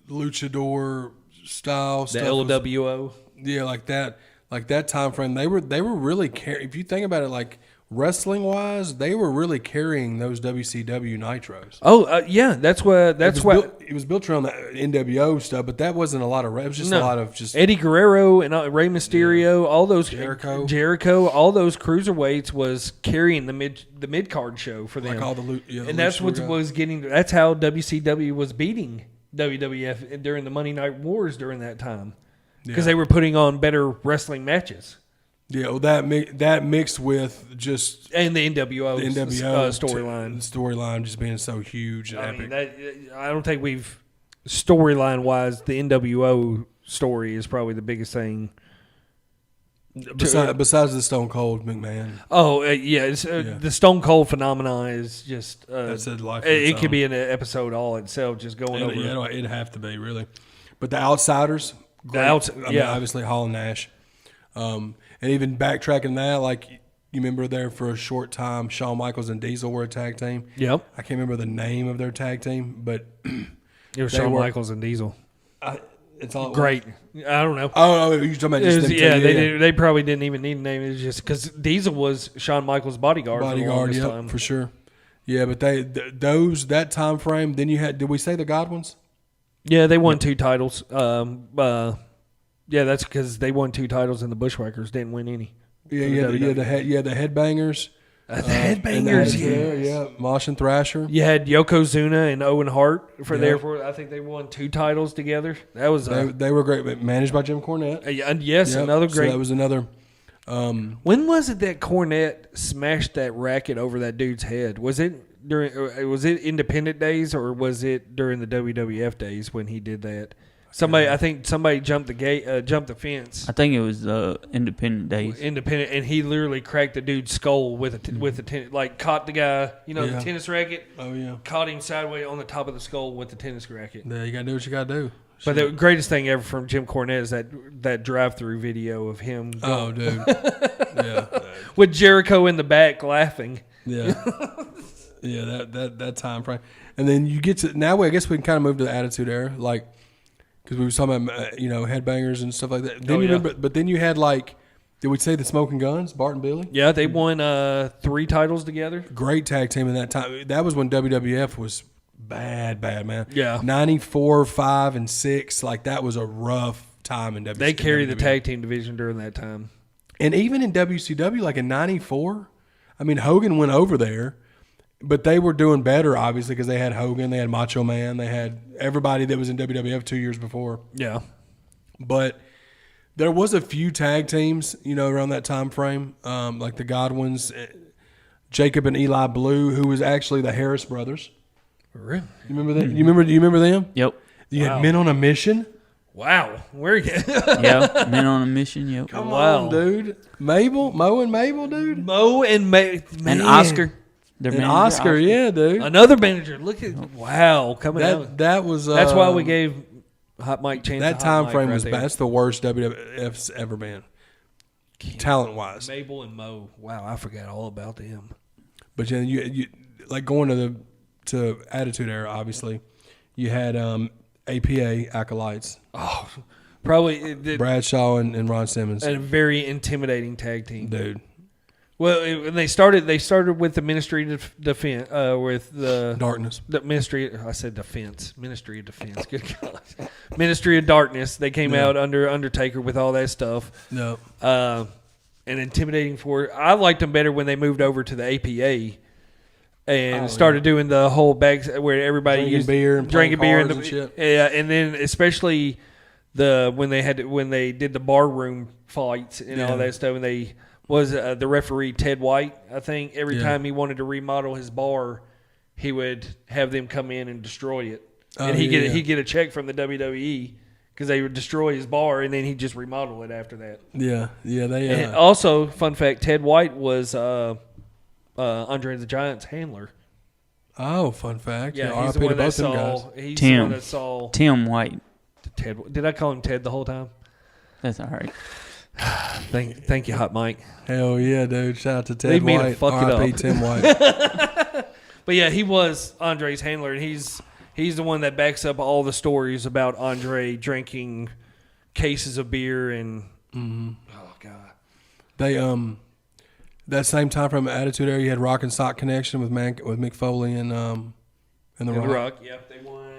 luchador style The stuff. LWO. Like that time frame. They were really if you think about it, like wrestling wise, they were really carrying those WCW Nitros. Oh yeah, that's why it was built around the NWO stuff, but that wasn't a lot of. It was just a lot of just Eddie Guerrero and Rey Mysterio, all those Jericho, all those cruiserweights was carrying the mid card show for them. like all and that's what was getting. That's how WCW was beating WWF during the Monday Night Wars during that time, because they were putting on better wrestling matches. Yeah, well, that mixed with just and the NWO storyline. Storyline just being so huge and epic. I don't think we've storyline wise, the NWO story is probably the biggest thing. Besides the Stone Cold McMahon. Oh the Stone Cold phenomenon is just that's a life. It could be an episode all itself, just going over. Yeah, it'd have to be really. But the Outsiders, obviously Hall and Nash. And even backtracking that, like you remember there for a short time, Shawn Michaels and Diesel were a tag team. Yep. I can't remember the name of their tag team, but it was Shawn Michaels and Diesel. It's all great. I don't know. Oh, you're talking about just them two, they probably didn't even need a name. It was just because Diesel was Shawn Michaels' bodyguard for the longest time. For sure. Yeah, but that time frame. Then you had. Did we say the Godwins? Yeah, they won 2 titles. Yeah, that's because they won 2 titles and the Bushwhackers didn't win any. Yeah, the Headbangers. The Headbangers, yeah. Mosh and Thrasher. You had Yokozuna and Owen Hart I think they won 2 titles together. That was they were great, managed by Jim Cornette. Another great. So that was another. When was it that Cornette smashed that racket over that dude's head? Was it Independent days or was it during the WWF days when he did that? I think somebody jumped the fence. I think it was Independent days. Independent, and he literally cracked the dude's skull with a caught the guy, the tennis racket. Oh yeah, caught him sideways on the top of the skull with the tennis racket. Yeah, you gotta do what you gotta do. But the greatest thing ever from Jim Cornette is that drive-through video of him. Oh, dude, yeah, with Jericho in the back laughing. Yeah, yeah, that time frame, and then you get to now. I guess we can kind of move to the Attitude Era, like. Because we were talking about, headbangers and stuff like that. Then remember, but then you had did we say the Smoking Guns, Bart and Billy? Yeah, they won 3 titles together. Great tag team in that time. That was when WWF was bad, man. Yeah. 94, 5, and 6. That was a rough time in WCW. They carried the tag team division during that time. And even in WCW, in 94, Hogan went over there. But they were doing better, obviously, because they had Hogan, they had Macho Man, they had everybody that was in WWF 2 years before. Yeah. But there was a few tag teams, around that time frame, like the Godwins, Jacob and Eli Blue, who was actually the Harris brothers. Really? You remember that? Do you remember them? Yep. You had Men on a Mission. Wow. Where you? Yeah, Men on a Mission. Yep. Come on, dude. Mo and Mabel, dude. Mo and and Oscar. And Oscar, yeah, dude. Another manager. Look at coming out. That was. That's why we gave Hot Mike Chance. That time frame was bad. That's the worst WWF's ever been, talent wise. Mabel and Mo. Wow, I forgot all about them. But you going to Attitude Era. Obviously, you had APA acolytes. Oh, probably Bradshaw and Ron Simmons. a very intimidating tag team, Dude. Well, when they started with the Ministry of Defense, with the Darkness. The Ministry. I said defense. Ministry of Defense. Good God. Ministry of Darkness. They came out under Undertaker with all that stuff. No. An intimidating force. I liked them better when they moved over to the APA and started doing the whole bags where everybody Drinking beer and drinking beer and shit. Yeah, and then especially when they did the barroom fights and all that stuff, and they was the referee Ted White. I think every time he wanted to remodel his bar, he would have them come in and destroy it, and he'd get a check from the WWE because they would destroy his bar, and then he'd just remodel it after that. Yeah. And also, fun fact: Ted White was Andre the Giant's handler. Oh, fun fact. Yeah, he's the RIP to one that both them guys. saw. He's the one that saw Tim White. Ted. Did I call him Ted the whole time? That's all right. Thank you, Hot Mike. Hell yeah, dude. Shout out to Ted Leave me to White. fuck it RIP up. Tim White. But yeah, he was Andre's handler, and he's the one that backs up all the stories about Andre drinking cases of beer and oh god. They that same time from Attitude Era, you had Rock and Sock Connection with Mick Foley and the Rock. Yep, they won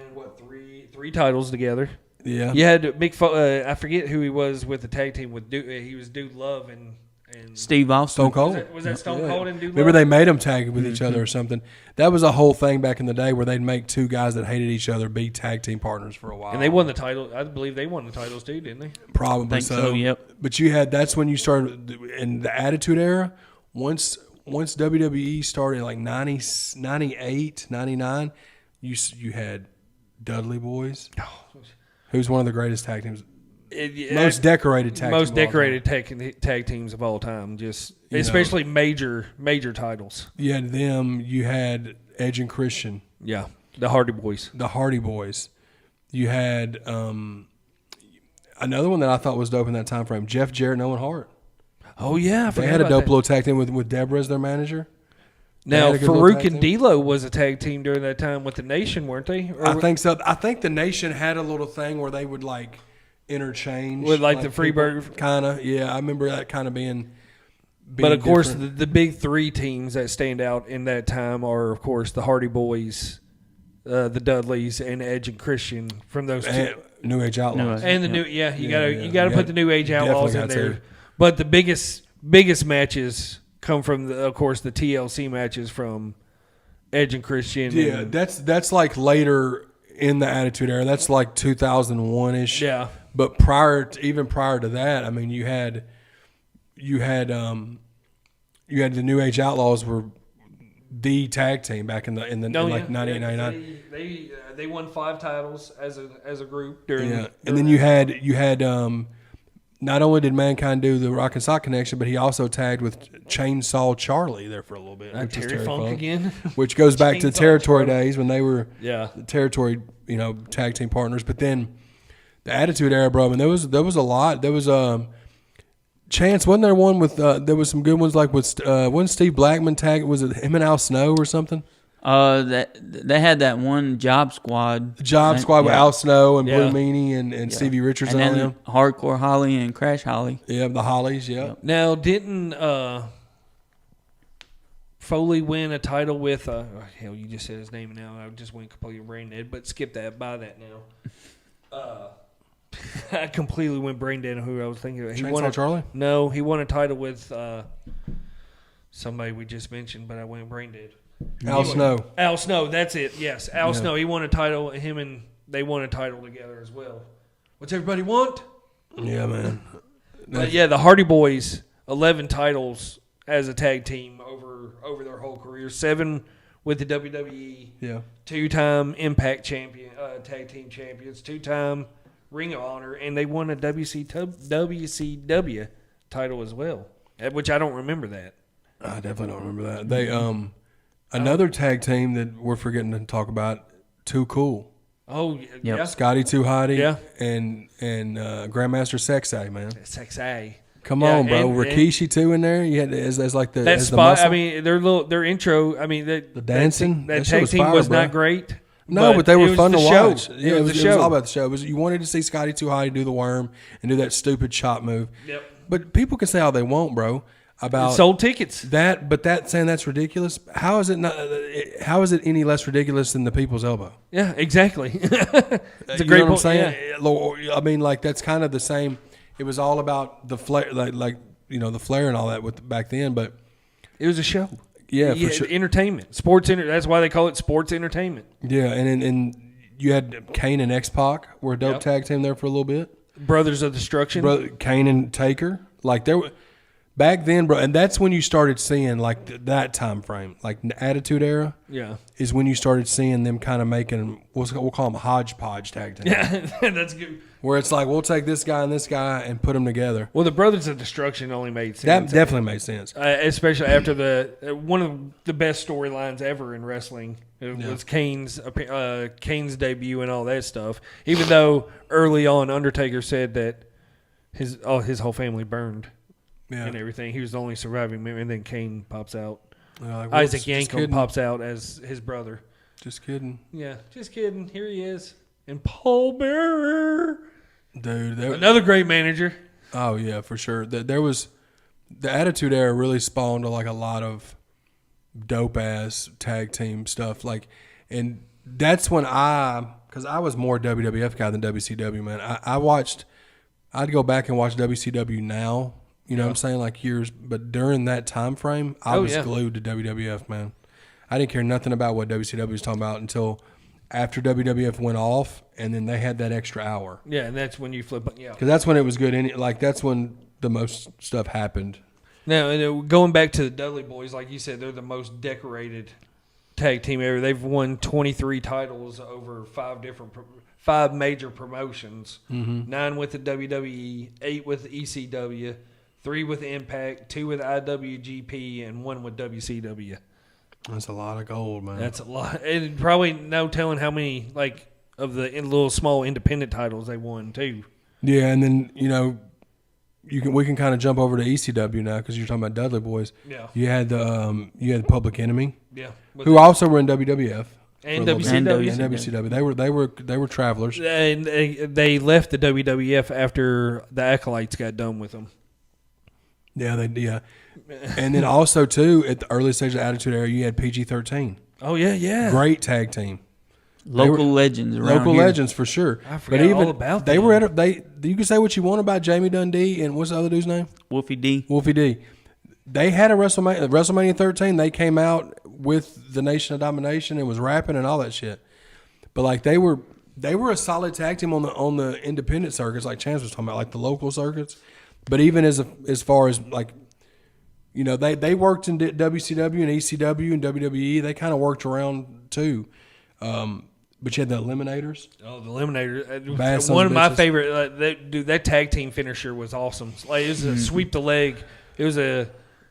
three titles together. Yeah. You had I forget who he was with the tag team with. He was Dude Love and Steve Austin. Stone Cold. Was that Stone Cold and Dude Love? Remember they made them tag with each other or something. That was a whole thing back in the day where they'd make two guys that hated each other be tag team partners for a while. And they won the title. I believe they won the titles too, didn't they? Probably Think so, yep. But that's when you started in the Attitude Era. Once WWE started in like 98, 99, you had Dudley Boys, who's one of the greatest tag teams. Most decorated tag teams of all time. Just especially major titles. You had them. You had Edge and Christian. Yeah, the Hardy Boys. You had another one that I thought was dope in that time frame. Jeff Jarrett and Owen Hart. Oh yeah, they had a dope little tag team with Deborah as their manager. Now Farouk and D'Lo was a tag team during that time with the Nation, weren't they? I think so. I think the Nation had a little thing where they would like interchange with like the Freebird kind of. Yeah, I remember that kind of being. But of course, the big three teams that stand out in that time are, of course, the Hardy Boys, the Dudleys, and Edge and Christian from those two. New Age Outlaws. And the you gotta put the New Age Outlaws in there. But the biggest matches come from of course the TLC matches from Edge and Christian. Yeah, that's like later in the Attitude Era. That's like 2001-ish. Yeah. But even prior to that, I mean, you had the New Age Outlaws were the tag team back in 98, 99. They won 5 titles as a group during. Yeah, and then you had not only did Mankind do the Rock and Sock Connection, but he also tagged with Chainsaw Charlie there for a little bit. Terry Funk again, which goes back to Territory days when they were the Territory tag team partners. But then the Attitude Era, bro. I mean, there was a lot. There was Chance, wasn't there one with there was some good ones like with wasn't Steve Blackman tag? Was it him and Al Snow or something? They had that one Job Squad. With Al Snow and Blue Meanie and Stevie Richards and on then them. Hardcore Holly and Crash Holly. Yeah, the Hollies. Yeah. Yep. Now, didn't Foley win a title with? Hell, you just said his name now. I just went completely brain dead. But skip that. Buy that now. I completely went brain dead on who I was thinking of. Chainsaw Charlie? No, he won a title with somebody we just mentioned, but I went brain dead. Al Snow. Al Snow, that's it. Yes, Al Snow. He won a title. Him and they won a title together as well. What's everybody want? Yeah, man. But yeah, the Hardy Boys, 11 titles as a tag team over their whole career. 7 with the WWE. Yeah. 2-time Impact champion, tag team champions. 2-time Ring of Honor, and they won a WCW title as well, which I don't remember that. I definitely don't remember that. They another tag team that we're forgetting to talk about, Too Cool. Oh yeah, Scotty Too Hotty. Yeah. and Grandmaster Sexay, man. Sexay. Come on, bro. Rikishi too in there. You had as like the that as spot. the muscle. I mean, their intro. I mean, the dancing. That tag team was not great. No, but they were fun to show. watch. Yeah, it was all about the show. You wanted to see Scotty 2 Hotty do the worm and do that stupid chop move. Yep. But people can say all they want, bro, about sold tickets. That, but that saying that's ridiculous. How is it not? How is it any less ridiculous than the people's elbow? Yeah, exactly. It's a great point. I'm saying? Yeah. I mean, like that's kind of the same. It was all about the flare, like the flare and all that with back then, but it was a show. Yeah, for sure. Entertainment, that's why they call it sports entertainment. Yeah, and you had Kane and X-Pac were a dope tag team there for a little bit. Brothers of Destruction. Kane and Taker, like there were back then, bro, and that's when you started seeing like that time frame, like the Attitude Era. Yeah, is when you started seeing them kind of making we'll call them hodgepodge tag teams. Yeah, that's good. Where it's like we'll take this guy and put them together. Well, the Brothers of Destruction only made That sense. definitely made sense, especially after one of the best storylines ever in wrestling. It was Kane's debut and all that stuff. Even though early on Undertaker said that his whole family burned and everything, he was the only surviving member, and then Kane pops out. Isaac Yankem pops out as his brother. Just kidding. Yeah, just kidding. Here he is. And Paul Bearer. Dude. Another great manager. Oh, yeah, for sure. There was the Attitude Era really spawned like a lot of dope-ass tag team stuff. Like, and that's when because I was more WWF guy than WCW, man. I'd go back and watch WCW now. You know what I'm saying? Like years. But during that time frame, I was glued to WWF, man. I didn't care nothing about what WCW was talking about until after WWF went off, and then they had that extra hour. Yeah, and that's when you flip. Yeah, because that's when it was good. That's when the most stuff happened. Now, going back to the Dudley Boys, like you said, they're the most decorated tag team ever. They've won 23 titles over 5 major promotions. 9 with the WWE, 8 with the ECW, 3 with Impact, 2 with IWGP, and 1 with WCW. That's a lot of gold, man. That's a lot. And probably no telling how many of the little small independent titles they won too. Yeah, and then we can kind of jump over to ECW now because you're talking about Dudley Boys. Yeah. You had the Public Enemy. Yeah. Who also were in WWF and WCW. And WCW. They were travelers. And they left the WWF after the Acolytes got done with them. Yeah, and then also too at the early stage of the Attitude Era, you had PG-13. Oh yeah. Great tag team. Local legends around here. Legends for sure. I forgot all about they them. were you can say what you want about Jamie Dundee and what's the other dude's name? Wolfie D. They had a WrestleMania 13. They came out with the Nation of Domination and was rapping and all that shit. But like they were a solid tag team on the independent circuits, like Chance was talking about, like the local circuits. But even as far as like, they worked in WCW and ECW and WWE. They kind of worked around too. But you had the Eliminators. Oh, the Eliminators! One of my favorite. That tag team finisher was awesome. Like, it was a sweep the leg. It was a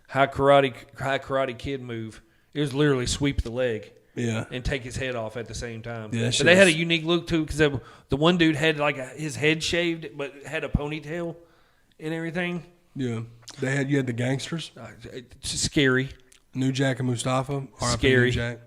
high karate kid move. It was literally sweep the leg. Yeah. And take his head off at the same time. Yeah, but they had a unique look too, because the one dude had his head shaved but had a ponytail and everything. Yeah. You had the Gangsters. It's scary. New Jack and Mustafa. Scary. New Jack.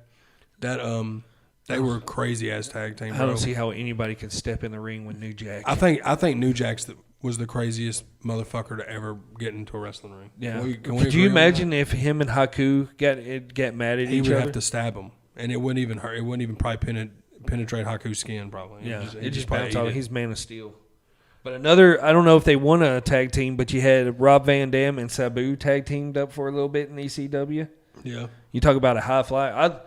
They were a crazy ass tag team. Bro. I don't see how anybody could step in the ring with New Jack. I think New Jack was the craziest motherfucker to ever get into a wrestling ring. Yeah. Could you imagine if him and Haku get mad at each other? He would have to stab him, and it wouldn't even hurt. It wouldn't even probably penetrate Haku's skin. Probably. Yeah. It just bounced off. He's Man of Steel. But I don't know if they won a tag team, but you had Rob Van Dam and Sabu tag teamed up for a little bit in ECW. Yeah. You talk about a high fly.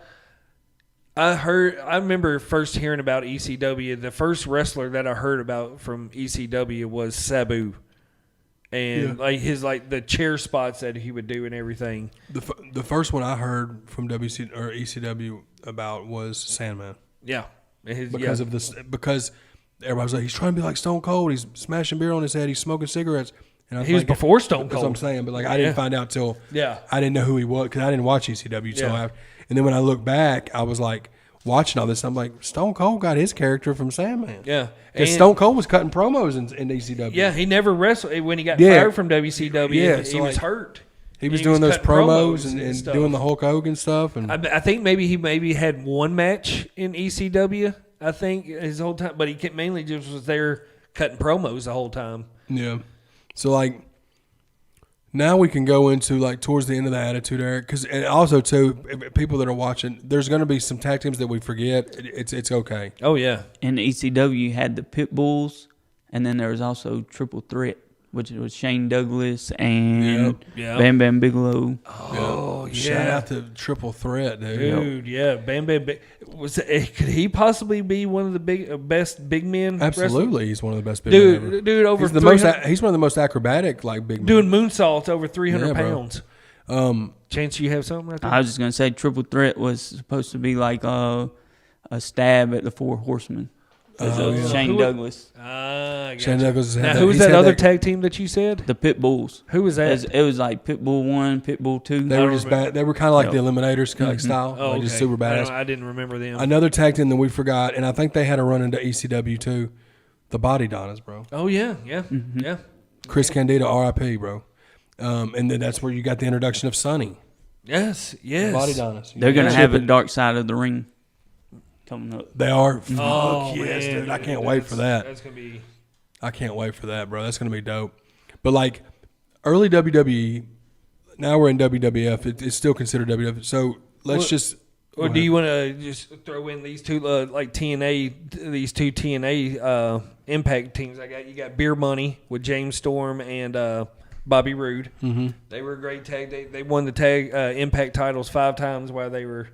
I remember first hearing about ECW. The first wrestler that I heard about from ECW was Sabu, and the chair spots that he would do and everything. The first one I heard from WC or ECW about was Sandman. Yeah, because everybody's like, he's trying to be like Stone Cold. He's smashing beer on his head. He's smoking cigarettes. And he was before Stone Cold. That's what I'm saying. But I didn't find out till I didn't know who he was because I didn't watch ECW till after. And then when I look back, I was like watching all this. I'm like, Stone Cold got his character from Sandman. Yeah, because Stone Cold was cutting promos in ECW. Yeah, he never wrestled when he got fired from WCW. Yeah, he was hurt. He was He doing was those cutting promos promos and and stuff. doing the Hulk Hogan stuff. And I think he maybe had one match in ECW. I think his whole time, but he mainly just was there cutting promos the whole time. yeah. So, like, now we can go into, like, towards the end of the Attitude Era. And also, too, people that are watching, there's going to be some tag teams that we forget. It's okay. Oh yeah, In the ECW, you had the Pit Bulls, and then there was also Triple Threat, which was Shane Douglas and Yep. Bam Bam Bigelow. Oh yeah. Shout out to Triple Threat, dude. Dude, yeah, Bam Bam. Could he possibly be one of the best big men? Absolutely, he's one of the best big men ever. Dude, over He's he's one of the most acrobatic, like, big men. doing moonsaults over 300 Yeah, bro. pounds. Chance, you have something right there? I was just gonna say Triple Threat was supposed to be like a stab at the Four Horsemen. Yeah. Shane Douglas, Gotcha. Shane Douglas has Now, had who was he's that had other tag team that you said? the Pit Bulls. Who was that? It was like Pit Bull 1, Pit Bull 2. They were just bad. They were kind of like Yep. the Eliminators kind of style, Oh, like just super badass. I didn't remember them. Another tag team that we forgot, and I think they had a run into ECW too, the Body Donnas, bro. Oh yeah. Yeah. Chris Candido, R.I.P., bro. And then that's where you got the introduction of Sonny. Yes. Body Donnas. They're gonna Yeah. have a Dark Side of the Ring coming up. They are. Oh Fuck yes, man, dude. I can't wait for that. That's gonna be. I can't wait for that, bro. That's gonna be dope. But like early WWE, now we're in WWF. It's still considered WWF. So let's just. Or do you want to just throw in these two, like TNA, these two TNA Impact teams? You got Beer Money with James Storm and Bobby Roode. Mm-hmm. They were a great tag. They won the tag Impact titles 5 times while they were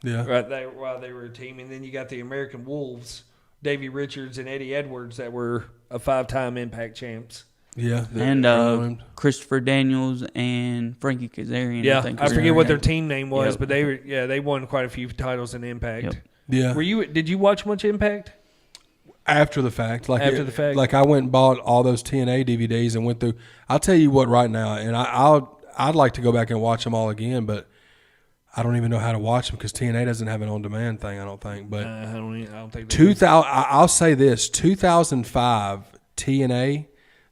while they were a team. And then you got the American Wolves, Davey Richards and Eddie Edwards, that were a 5-time Impact champs. Yeah, And Christopher Daniels and Frankie Kazarian. Yeah, I forget what their Yep. team name was, but they won quite a few titles in Impact. Yep. Yeah. Did you watch much Impact? After the fact, After the fact. like I went and bought all those TNA DVDs and went through. I'll tell you what, right now, and I'd like to go back and watch them all again, but I don't even know how to watch them because TNA doesn't have an on-demand thing. I don't think. But I don't think. 2000. I'll say this: 2005 TNA.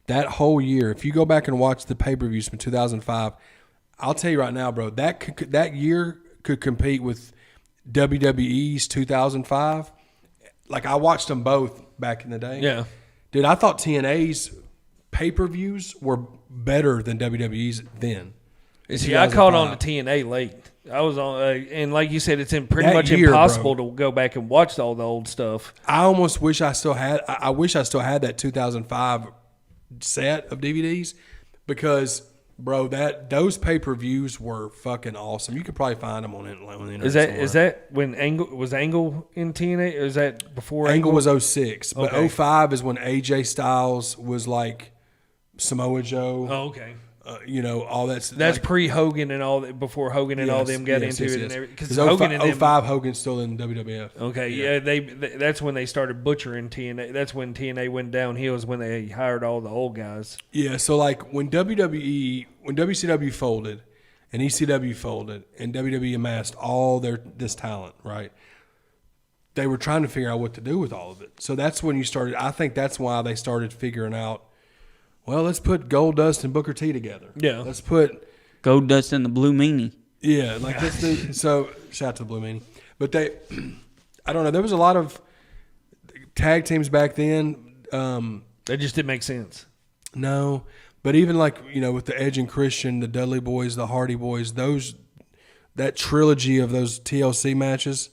That whole year, if you go back and watch the pay-per-views from 2005, I'll tell you right now, bro, that year could compete with WWE's 2005. Like, I watched them both back in the day. Yeah. Dude, I thought TNA's pay-per-views were better than WWE's then. See, I caught on to TNA late. I was on, and like you said, it's pretty That much year, impossible to go back and watch all the old stuff. I almost wish I still had. I wish I still had that 2005 set of DVDs because, bro, those pay-per-views were fucking awesome. You could probably find them on the internet. Is that when Angle in TNA? Or is that before Angle was 06, but Okay. 05 is when AJ Styles was like Samoa Joe. Oh, okay. All that's Pre Hogan and all that. Before Hogan and all them got into it, and everything. Because Hogan and them. 05 Hogan's still in WWF. Okay, yeah, that's when they started butchering TNA. That's when TNA went downhill. Is when they hired all the old guys. Yeah, so like when WCW folded, and ECW folded, and WWE amassed all this talent, right? They were trying to figure out what to do with all of it. So that's when you started. I think that's why they started figuring out. Well, let's put Goldust and Booker T together. Yeah. Let's put Gold Dust and the Blue Meanie. Yeah, like let's do. So shout out to the Blue Meanie, but I don't know. There was a lot of tag teams back then. That just didn't make sense. No, but even like with the Edge and Christian, the Dudley Boys, the Hardy Boys, that trilogy of those TLC matches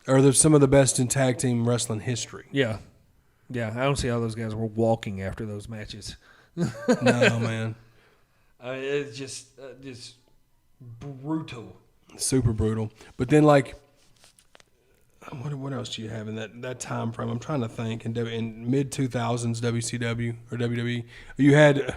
are some of the best in tag team wrestling history. Yeah. Yeah, I don't see how those guys were walking after those matches. No, man. It's just brutal. Super brutal. But then, like, what else do you have in that time frame? I'm trying to think. In mid 2000s, WCW or WWE, you had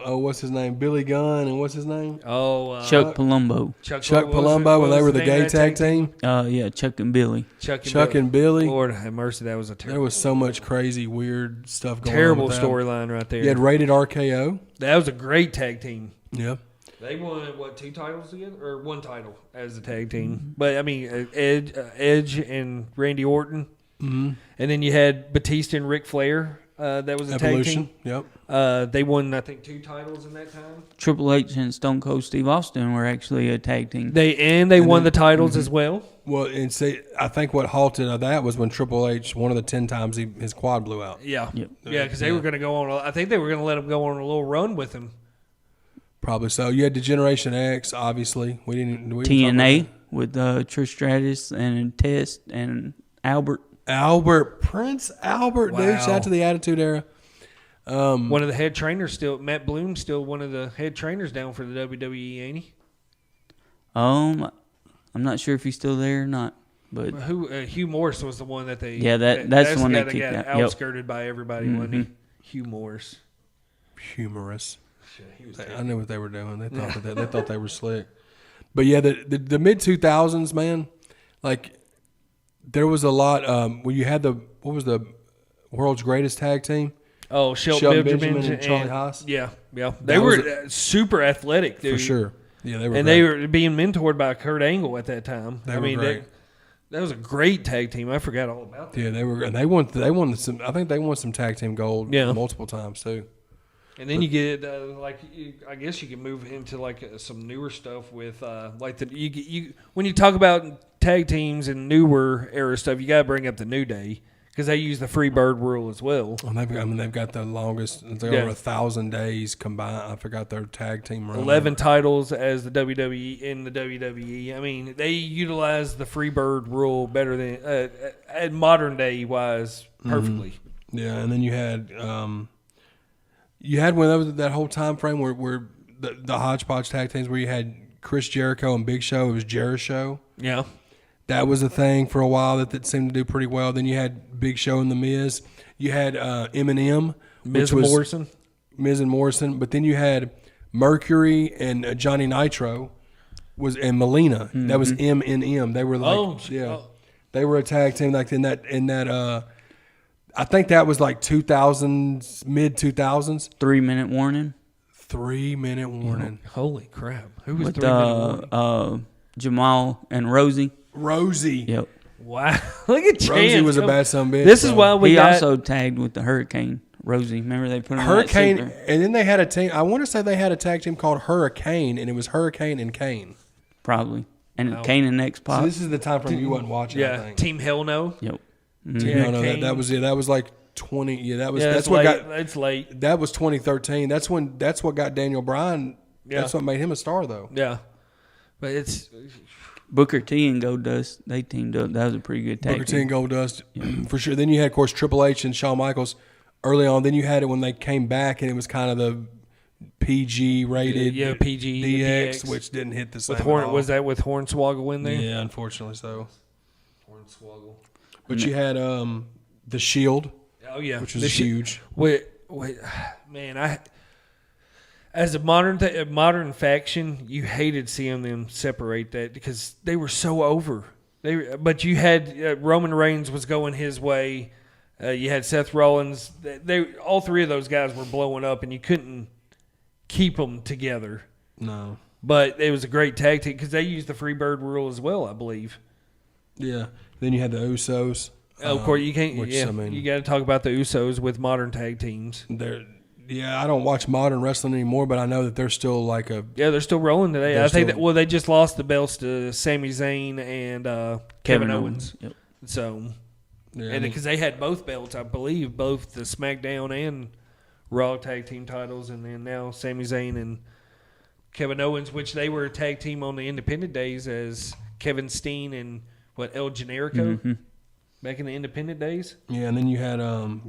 what's his name, Billy Gunn, and what's his name, Chuck Palumbo. Chuck Palumbo, when they were the gay tag team. Yeah, Chuck and Billy. Chuck and Billy. Lord have mercy, that was a There was so much crazy, weird stuff going on. terrible with them. storyline right there. You had Rated RKO. That was a great tag team. Yeah. They won 2 titles together, or 1 title as a tag team. But I mean, Edge and Randy Orton, and then you had Batista and Ric Flair that was a Evolution. tag team. Yep. They won, I think, 2 titles in that time. Triple H and Stone Cold Steve Austin were actually a tag team. They won the titles as well. Well, and see, I think what halted that was when Triple H, one of the 10 times his quad blew out. Yeah. Yep. Yeah, because they were going to go on. I think they were going to let him go on a little run with him. Probably so. You had the Generation X, obviously. We didn't TNA with Trish Stratus and Test and Albert. Prince Albert, dude. Shout out to the Attitude Era. One of the head trainers still, Matt Bloom's still one of the head trainers down for the WWE, ain't he? I'm not sure if he's still there or not, but Hugh Morris was the one that they. Yeah, that's the one guy they kicked got out. Yep. outskirted by everybody, wasn't he? Hugh Morris. Humorous. He was I knew what they were doing. They thought they thought they were slick. But yeah, the mid 2000s, man, like there was a lot. When you had what was the world's greatest tag team? Oh, Shelton Benjamin and Charlie Haas. Yeah. They were super athletic, dude. For sure. Yeah, they were. And great. they were being mentored by Kurt Angle at that time. They were great. That was a great tag team. I forgot all about that. Yeah, they were. And they won some. I think they won some tag team gold. Yeah. Multiple times too. And then you get I guess you can move into some newer stuff with when you talk about tag teams and newer era stuff, you got to bring up the New Day because they use the Freebird rule as well. And they've got the longest. They're over 1,000 days combined. I forgot their tag team run. 11 titles as the WWE in the WWE. I mean, they utilize the Freebird rule better than at modern day wise perfectly. Yeah, and then you had. You had one of that whole time frame where the hodgepodge tag teams where you had Chris Jericho and Big Show. It was Jericho. Yeah. That was a thing for a while that seemed to do pretty well. Then you had Big Show and The Miz. You had Eminem. Miz and Morrison. Miz and Morrison. But then you had Mercury and Johnny Nitro and Melina. Mm-hmm. That was M&M. They were they were a tag team like in that I think that was like 2000s, mid 2000s. 3 minute warning. 3 minute warning. Holy crap! Who was with 3 minute warning? Jamal and Rosie. Rosie. Yep. Wow! Look at Chance. Rosie was a bad son of a bitch. This is why he also tagged with the Hurricane. Rosie, remember they put him Hurricane, in that and then they had a team. I want to say they had a tag team called Hurricane, and it was Hurricane and Kane. Probably, and Kane and X-Pac. So this is the time frame you wasn't watching. Yeah, I think. Team Hell No. Yep. No, that was that was like 20. Yeah, that was that's what late. got. It's late. That was 2013. That's what got Daniel Bryan. Yeah. That's what made him a star, though. Yeah, but it's Booker T and Goldust. They teamed up. That was a pretty good tag Booker team. T and Goldust, for sure. Then you had, of course, Triple H and Shawn Michaels early on. Then you had it when they came back, and it was kind of the PG rated, PG DX, which didn't hit the same. Was that with Hornswoggle in there? Yeah, unfortunately so. Hornswoggle. But you had the Shield. Oh yeah, which was huge. Wait, man, as a modern faction, you hated seeing them separate that because they were so over. But you had Roman Reigns was going his way. You had Seth Rollins. All three of those guys were blowing up, and you couldn't keep them together. No. But it was a great tag team because they used the Freebird rule as well, I believe. Yeah. Then you had the Usos. Of course, you can't. Which, yeah, I mean, you got to talk about the Usos with modern tag teams. I don't watch modern wrestling anymore, but I know that they're still like a. Yeah, they're still rolling today. I think they just lost the belts to Sami Zayn and Kevin Owens. Yep. So, and because they had both belts, I believe, both the SmackDown and Raw tag team titles, and then now Sami Zayn and Kevin Owens, which they were a tag team on the independent days as Kevin Steen and El Generico. Mm-hmm. Back in the independent days. Yeah, and then you had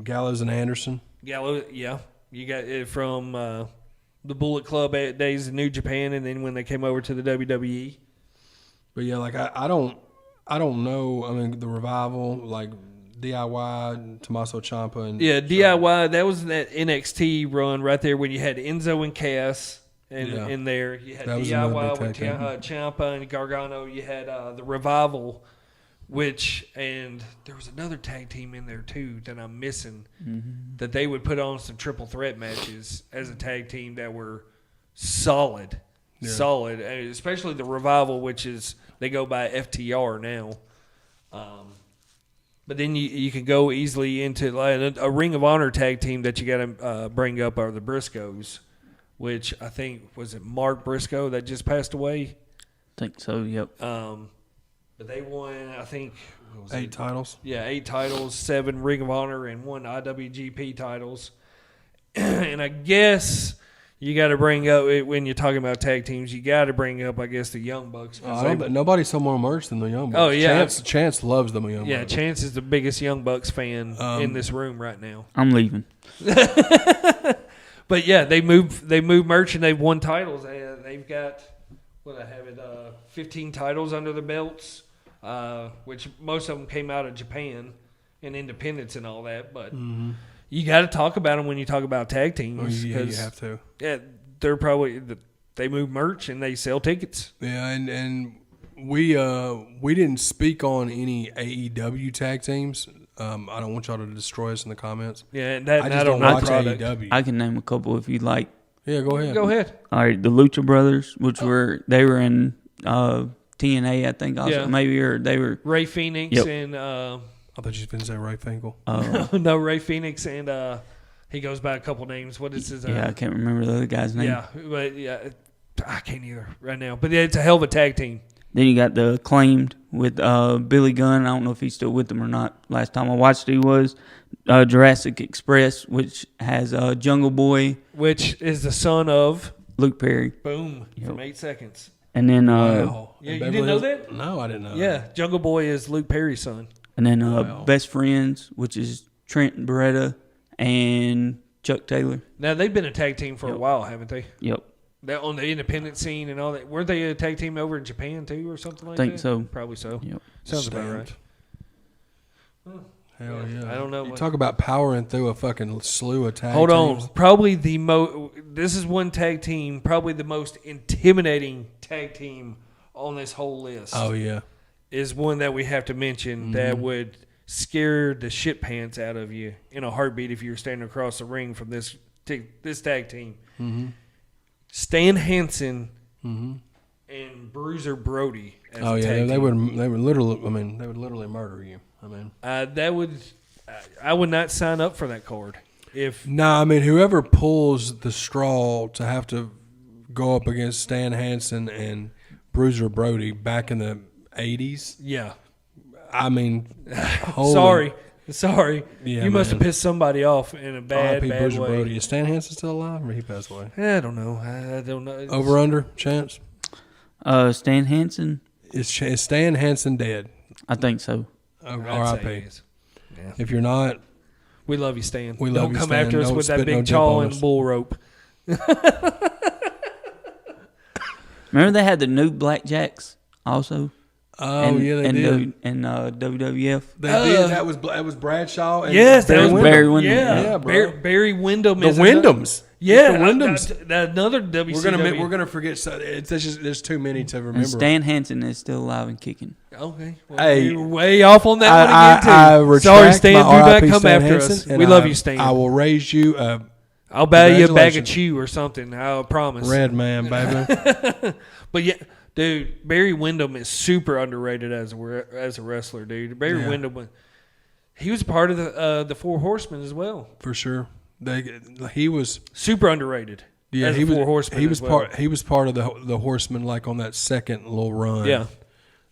Gallows and Anderson. Gallows, yeah. You got it from the Bullet Club days in New Japan, and then when they came over to the WWE. But yeah, like I don't know. I mean, the Revival, like DIY, Tommaso Ciampa, and DIY. That was that NXT run right there when you had Enzo and Cass in there. You had DIY with Ciampa and Gargano. You had the Revival. And there was another tag team in there too that I'm missing, that they would put on some triple threat matches as a tag team that were solid, and especially the Revival, which is they go by FTR now. But then you can go easily into like a Ring of Honor tag team that you got to bring up are the Briscoes, which I think was it Mark Briscoe that just passed away. I think so. Yep. But they won, I think, what was 8 titles. Yeah, 8 titles, 7 Ring of Honor, and 1 IWGP titles. And I guess you got to bring up when you're talking about tag teams. You got to bring up, I guess, the Young Bucks. Nobody sold more merch than the Young Bucks. Oh yeah, Chance loves the Young Bucks. Yeah, Chance is the biggest Young Bucks fan in this room right now. I'm leaving. But yeah, they move merch and they've won titles. They've got 15 titles under their belts, which most of them came out of Japan and independence and all that. But you got to talk about them when you talk about tag teams. Yeah, you have to. Yeah, they move merch and they sell tickets. Yeah, and we didn't speak on any AEW tag teams. I don't want y'all to destroy us in the comments. Yeah, and I just don't watch product. AEW. I can name a couple if you'd like. Yeah, go ahead. Go ahead. All right, the Lucha Brothers, which were in TNA, I think also maybe, or they were Ray Phoenix and I thought you were going to say Ray Finkel. no, Ray Phoenix and he goes by a couple names. What is his? I can't remember the other guy's name. Yeah, but I can't either right now. But it's a hell of a tag team. Then you got the Acclaimed with Billy Gunn. I don't know if he's still with them or not. Last time I watched, he was Jurassic Express, which has Jungle Boy, which is the son of Luke Perry. Boom from 8 Seconds. And then Yeah, you didn't know that? No, I didn't know. Yeah, Jungle Boy is Luke Perry's son. And then Best Friends, which is Trent Beretta and Chuck Taylor. Now they've been a tag team for a while, haven't they? Yep. They're on the independent scene and all that. Weren't they a tag team over in Japan too, or something like that? Think so. Probably so. Yep. Sounds about right. Hell yeah. I don't know. You talk about powering through a fucking slew of tag Hold teams. on. Probably this is one tag team, probably the most intimidating tag team on this whole list. Oh, yeah. Is one that we have to mention that would scare the shit pants out of you in a heartbeat if you were standing across the ring from this tag team. Mm-hmm. Stan Hansen and Bruiser Brody. As Oh, a yeah. tag They team. would literally murder you. I mean, I would not sign up for that card. Whoever pulls the straw to have to go up against Stan Hansen and Bruiser Brody back in the 80s. Yeah. I mean, Sorry. Yeah, you must have man. pissed somebody off in a bad Bruiser way. Brody. Is Stan Hansen still alive or he passed away? I don't know. Over under chance? Stan Hansen. Is Stan Hansen dead? I think so. I'd say R.I.P. he is. Yeah. If you're not, We love you, Stan. We love Don't you, come Stan. after us Don't with that spit no big dip chaw on and us. bull rope. Remember they had the new Blackjacks also? they did. And WWF. They did. That was Bradshaw. And Yes, that was Barry Windham. Yeah, Yeah, bro. Barry Windham. The is Wyndhams. Yeah, the Wyndhams. Another WCW. We're gonna forget. There's too many to remember. And Stan Hansen is still alive and kicking. Okay. Well, Hey, you're way off on that one again, I too. retract Sorry, Stan. my Do not RIP come Stan after Hansen, us. and We love you, Stan. I will raise you a I'll buy you a bag of Congratulations. chew or something. I promise. red man, baby. But yeah, dude, Barry Windham is super underrated as a wrestler, dude. Barry Windham, he was part of the Four Horsemen as well. For sure. He was. Super underrated. Yeah, as he a was. Four Horsemen. He was as well. part. He was part of the Horsemen, like on that second little run. Yeah.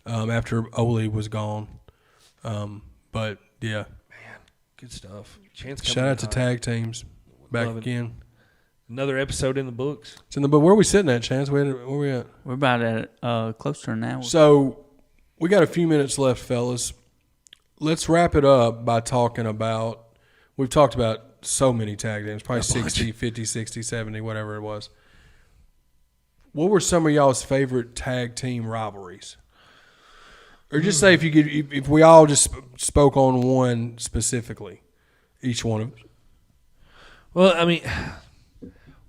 After Ole was gone. But yeah. Good stuff. Chance. Shout out to tag teams. Back Love it. again. Another episode in the books. It's in the book. Where are we sitting at, Chance? Where we at? We're about at close to an hour. So we got a few minutes left, fellas. Let's wrap it up by talking about. We've talked about so many tag teams, probably 60, 50, 60, 70, whatever it was. What were some of y'all's favorite tag team rivalries? Or just say if we all just spoke on one specifically, each one of us. Well, I mean,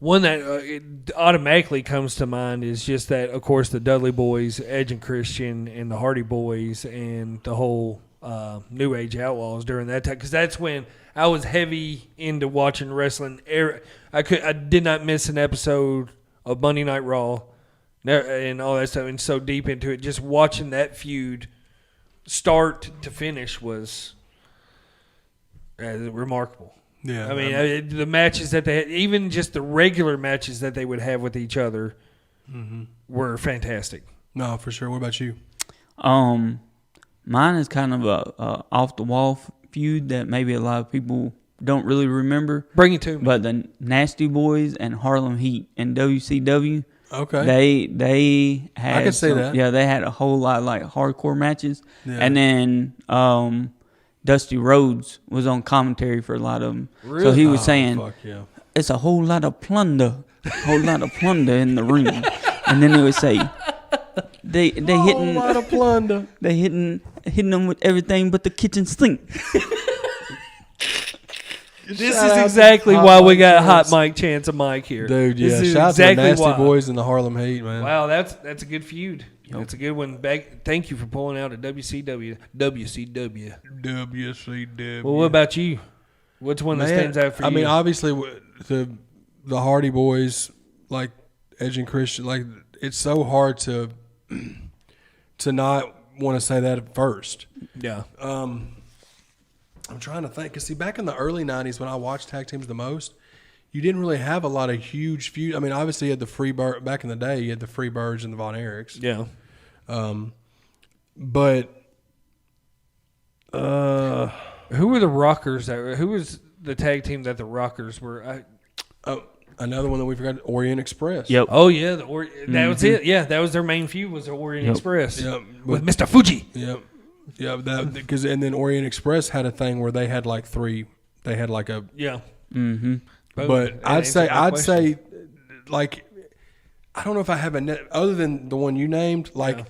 one that it automatically comes to mind is just that, of course, the Dudley Boys, Edge and Christian, and the Hardy Boys, and the whole New Age Outlaws during that time. Because that's when I was heavy into watching wrestling. I did not miss an episode of Monday Night Raw and all that stuff, and so deep into it. Just watching that feud start to finish was remarkable. Yeah, I mean, the matches that they had, even just the regular matches that they would have with each other were fantastic. No, for sure. What about you? Mine is kind of a off the wall feud that maybe a lot of people don't really remember. Bring it to me. But the Nasty Boys and Harlem Heat in WCW. Okay. They had I can say that. Yeah, they had a whole lot of like hardcore matches. Yeah. And then Dusty Rhodes was on commentary for a lot of them. Really? So he was saying Fuck yeah. it's a whole lot of plunder. A whole lot of plunder in the ring. And then he would say they hitting a lot of plunder. They hitting them with everything but the kitchen sink. This is exactly why we got Hot Mike Chance of Mike here. Dude, yeah. This is Shout out to the exactly Nasty why. Boys and the Harlem Heat, man. Wow, that's a good feud. That's a good one. Thank you for pulling out a WCW. WCW. Well, what about you? What's one that stands out for you? I mean, obviously, the Hardy Boys, like Edge and Christian, like it's so hard to not want to say that at first. Yeah. I'm trying to think. Because, see, back in the early 90s when I watched tag teams the most, you didn't really have a lot of huge feuds. I mean, obviously, you had the Freebird. Back in the day, you had the Freebirds and the Von Erichs. Yeah. But who were the Rockers? Who was the tag team that the Rockers were? another one that we forgot, Orient Express. Yep. Oh, yeah. That was it. Yeah, that was their main feud was the Orient Express with Mr. Fuji. Yep. Yeah, and then Orient Express had a thing where they had like three. They had like a Mm-hmm. But I'd say, like, I don't know if I have other than the one you named, like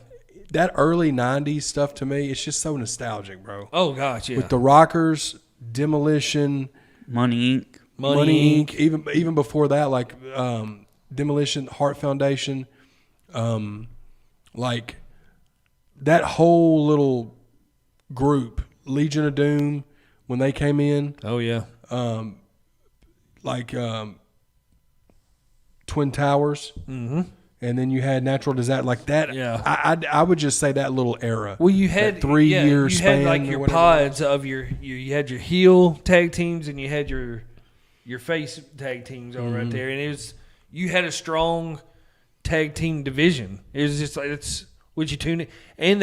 that early '90s stuff to me. It's just so nostalgic, bro. Oh gosh, yeah. With the Rockers, Demolition, Money Inc. Money Inc. Even before that, like Demolition, Heart Foundation, like that whole little group, Legion of Doom, when they came in. Oh yeah. Like Twin Towers, and then you had Natural Disaster, like that. Yeah, I would just say that little era. Well, you had 3 year span. You had like your pods of you had your heel tag teams and you had your face tag teams all right there, and you had a strong tag team division. It was just like would you tune it, and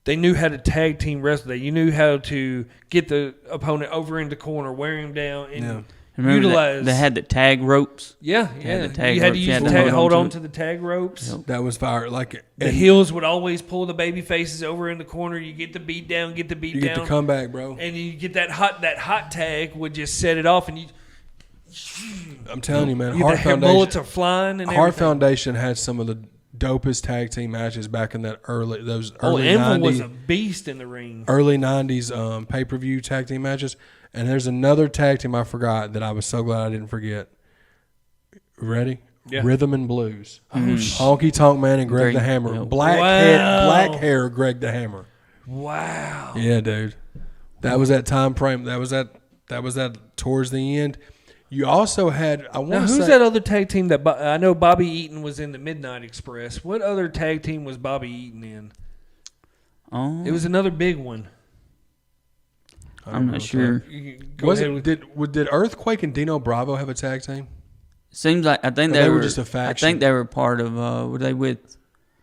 they knew how to tag team wrestle. You knew how to get the opponent over in the corner, wear him down, and utilize. They had the tag ropes. Yeah. You had to use the tag, hold on to the tag ropes. Yep. That was fire. Like the heels would always pull the baby faces over in the corner. You get the beat down, you get the comeback, bro, and you get that hot tag would just set it off, and you. I'm telling you, man, Heart Foundation bullets are flying, and Heart Foundation had some of the dopest tag team matches back in that early Anvil 90s. Was a beast in the ring. Early 90s pay-per-view tag team matches. And there's another tag team I forgot that I was so glad I didn't forget. Ready? Yeah. Rhythm and Blues. Honky Tonk Man and Greg the Hammer. Yep. Black hair Greg the Hammer. Wow. Yeah, dude. That was that time frame. That was that towards the end. You also had, who's that other tag team that I know Bobby Eaton was in the Midnight Express. What other tag team was Bobby Eaton in? Oh, it was another big one. I'm not sure. Did Earthquake and Dino Bravo have a tag team? Seems like I think they were just a faction. I think they were part of. Were they with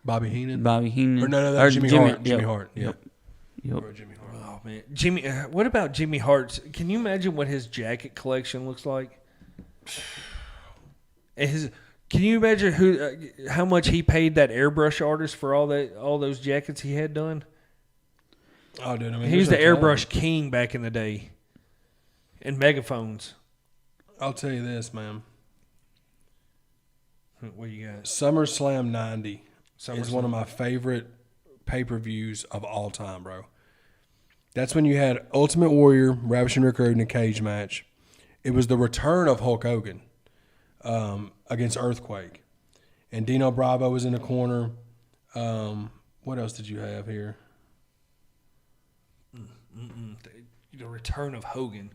Bobby Heenan? Bobby Heenan. Or no, that was Jimmy Hart. Yep. Jimmy Hart. Yep. Jimmy Hart. Oh man, Jimmy. What about Jimmy Hart's? Can you imagine what his jacket collection looks like? Can you imagine how much he paid that airbrush artist for all those jackets he had done? Oh, dude! I mean, he was the airbrush king back in the day, and megaphones. I'll tell you this, man. What you got? SummerSlam '90 is one of my favorite pay-per-views of all time, bro. That's when you had Ultimate Warrior, Ravishing Rick Rude in a cage match. It was the return of Hulk Hogan against Earthquake. And Dino Bravo was in the corner. What else did you have here? The return of Hogan.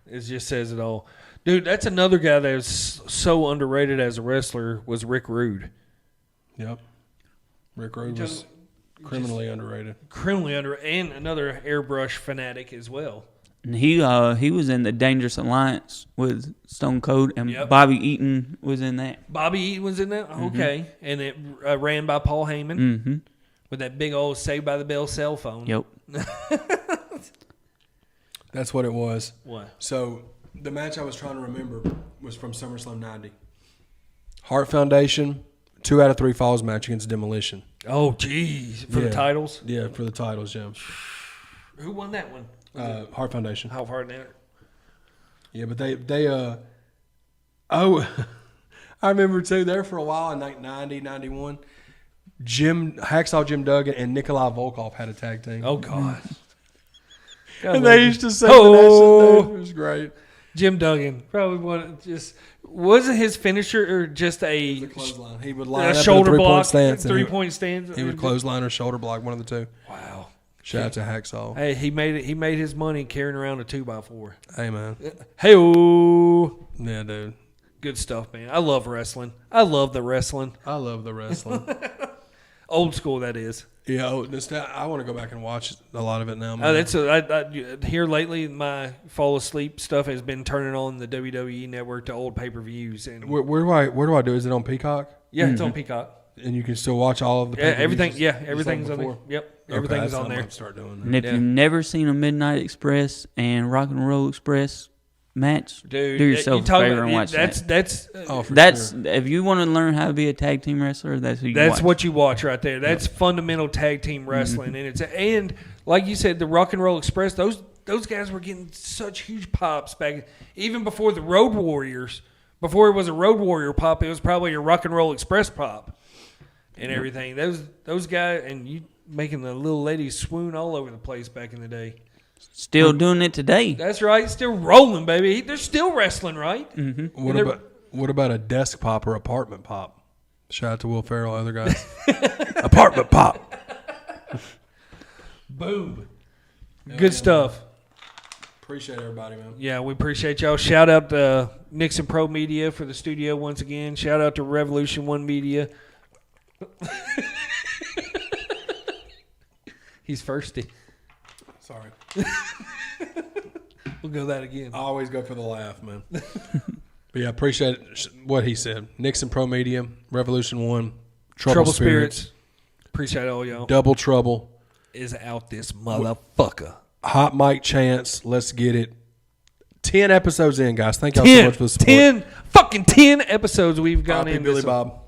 It just says it all. Dude, that's another guy that was so underrated as a wrestler was Rick Rude. Yep. Rick Rude was criminally underrated. And another airbrush fanatic as well. And he was in the Dangerous Alliance with Stone Cold, and Yep. Bobby Eaton was in that. Bobby Eaton was in that? Okay. And it ran by Paul Heyman Mm-hmm. with that big old Saved by the Bell cell phone. Yep. That's what it was. What? So the match I was trying to remember was from SummerSlam 90. Heart Foundation, 2 out of 3 falls match against Demolition. Oh, jeez. For the titles? Yeah, for the titles, yeah. Who won that one? Heart Foundation. How far now? Yeah, but they I remember too, there for a while in like 90, 91, Hacksaw Jim Duggan and Nikolai Volkov had a tag team. Oh, God. And they used to say Oh. the national name. It was great. Jim Duggan. Probably one just... Wasn't his finisher or just It was a clothesline. He would line a up in a shoulder block? 3-point stance. and Three-point stance? He would clothesline or shoulder block, one of the two. Wow. Shout out to Hacksaw. Hey, he made it. He made his money carrying around a 2x4. Hey, man. Hey-oh. Yeah, dude. Good stuff, man. I love wrestling. I love the wrestling. I love the wrestling. Old school, that is. Yeah, I want to go back and watch a lot of it now, man. Here lately, my fall asleep stuff has been turning on the WWE network to old pay-per-views. And Where do I do? Is it on Peacock? yeah, it's on Peacock. And you can still watch all of the Yeah, pay-per-views everything. Yeah, just like everything's on there. before? Yep, Okay, everything's that's on something there. I'll start doing And that. if Yeah. you've never seen a Midnight Express and Rock and Roll Express match, Dude, do yourself you a talk favor about- and watch that's that. that's Oh, for That's sure. if you want to learn how to be a tag team wrestler, that's who you That's watch. what you watch right there. That's fundamental tag team wrestling, and like you said, the Rock and Roll Express. Those guys were getting such huge pops back, even before the Road Warriors. Before it was a Road Warrior pop, it was probably a Rock and Roll Express pop, and everything. Those guys, and you making the little ladies swoon all over the place back in the day. Still doing it today. That's right, still rolling, baby. They're still wrestling, right? What about a desk pop or apartment pop? Shout out to Will Ferrell, other guys. Apartment pop. Boom. Good stuff. Appreciate everybody, man. Yeah, we appreciate y'all. Shout out to Nixon Pro Media for the studio once again. Shout out to Revolution One Media. He's thirsty. Sorry. We'll go that again. I always go for the laugh, man. But yeah, appreciate what he said. Nixon Pro Media, Revolution One, Trouble Spirits, Appreciate all y'all. Double Trouble, Is out this motherfucker. Hot Mic Chance. Let's get it. 10 episodes in, guys. Thank y'all so much for the support. 10 episodes we've gone Poppy in. Billy Bob.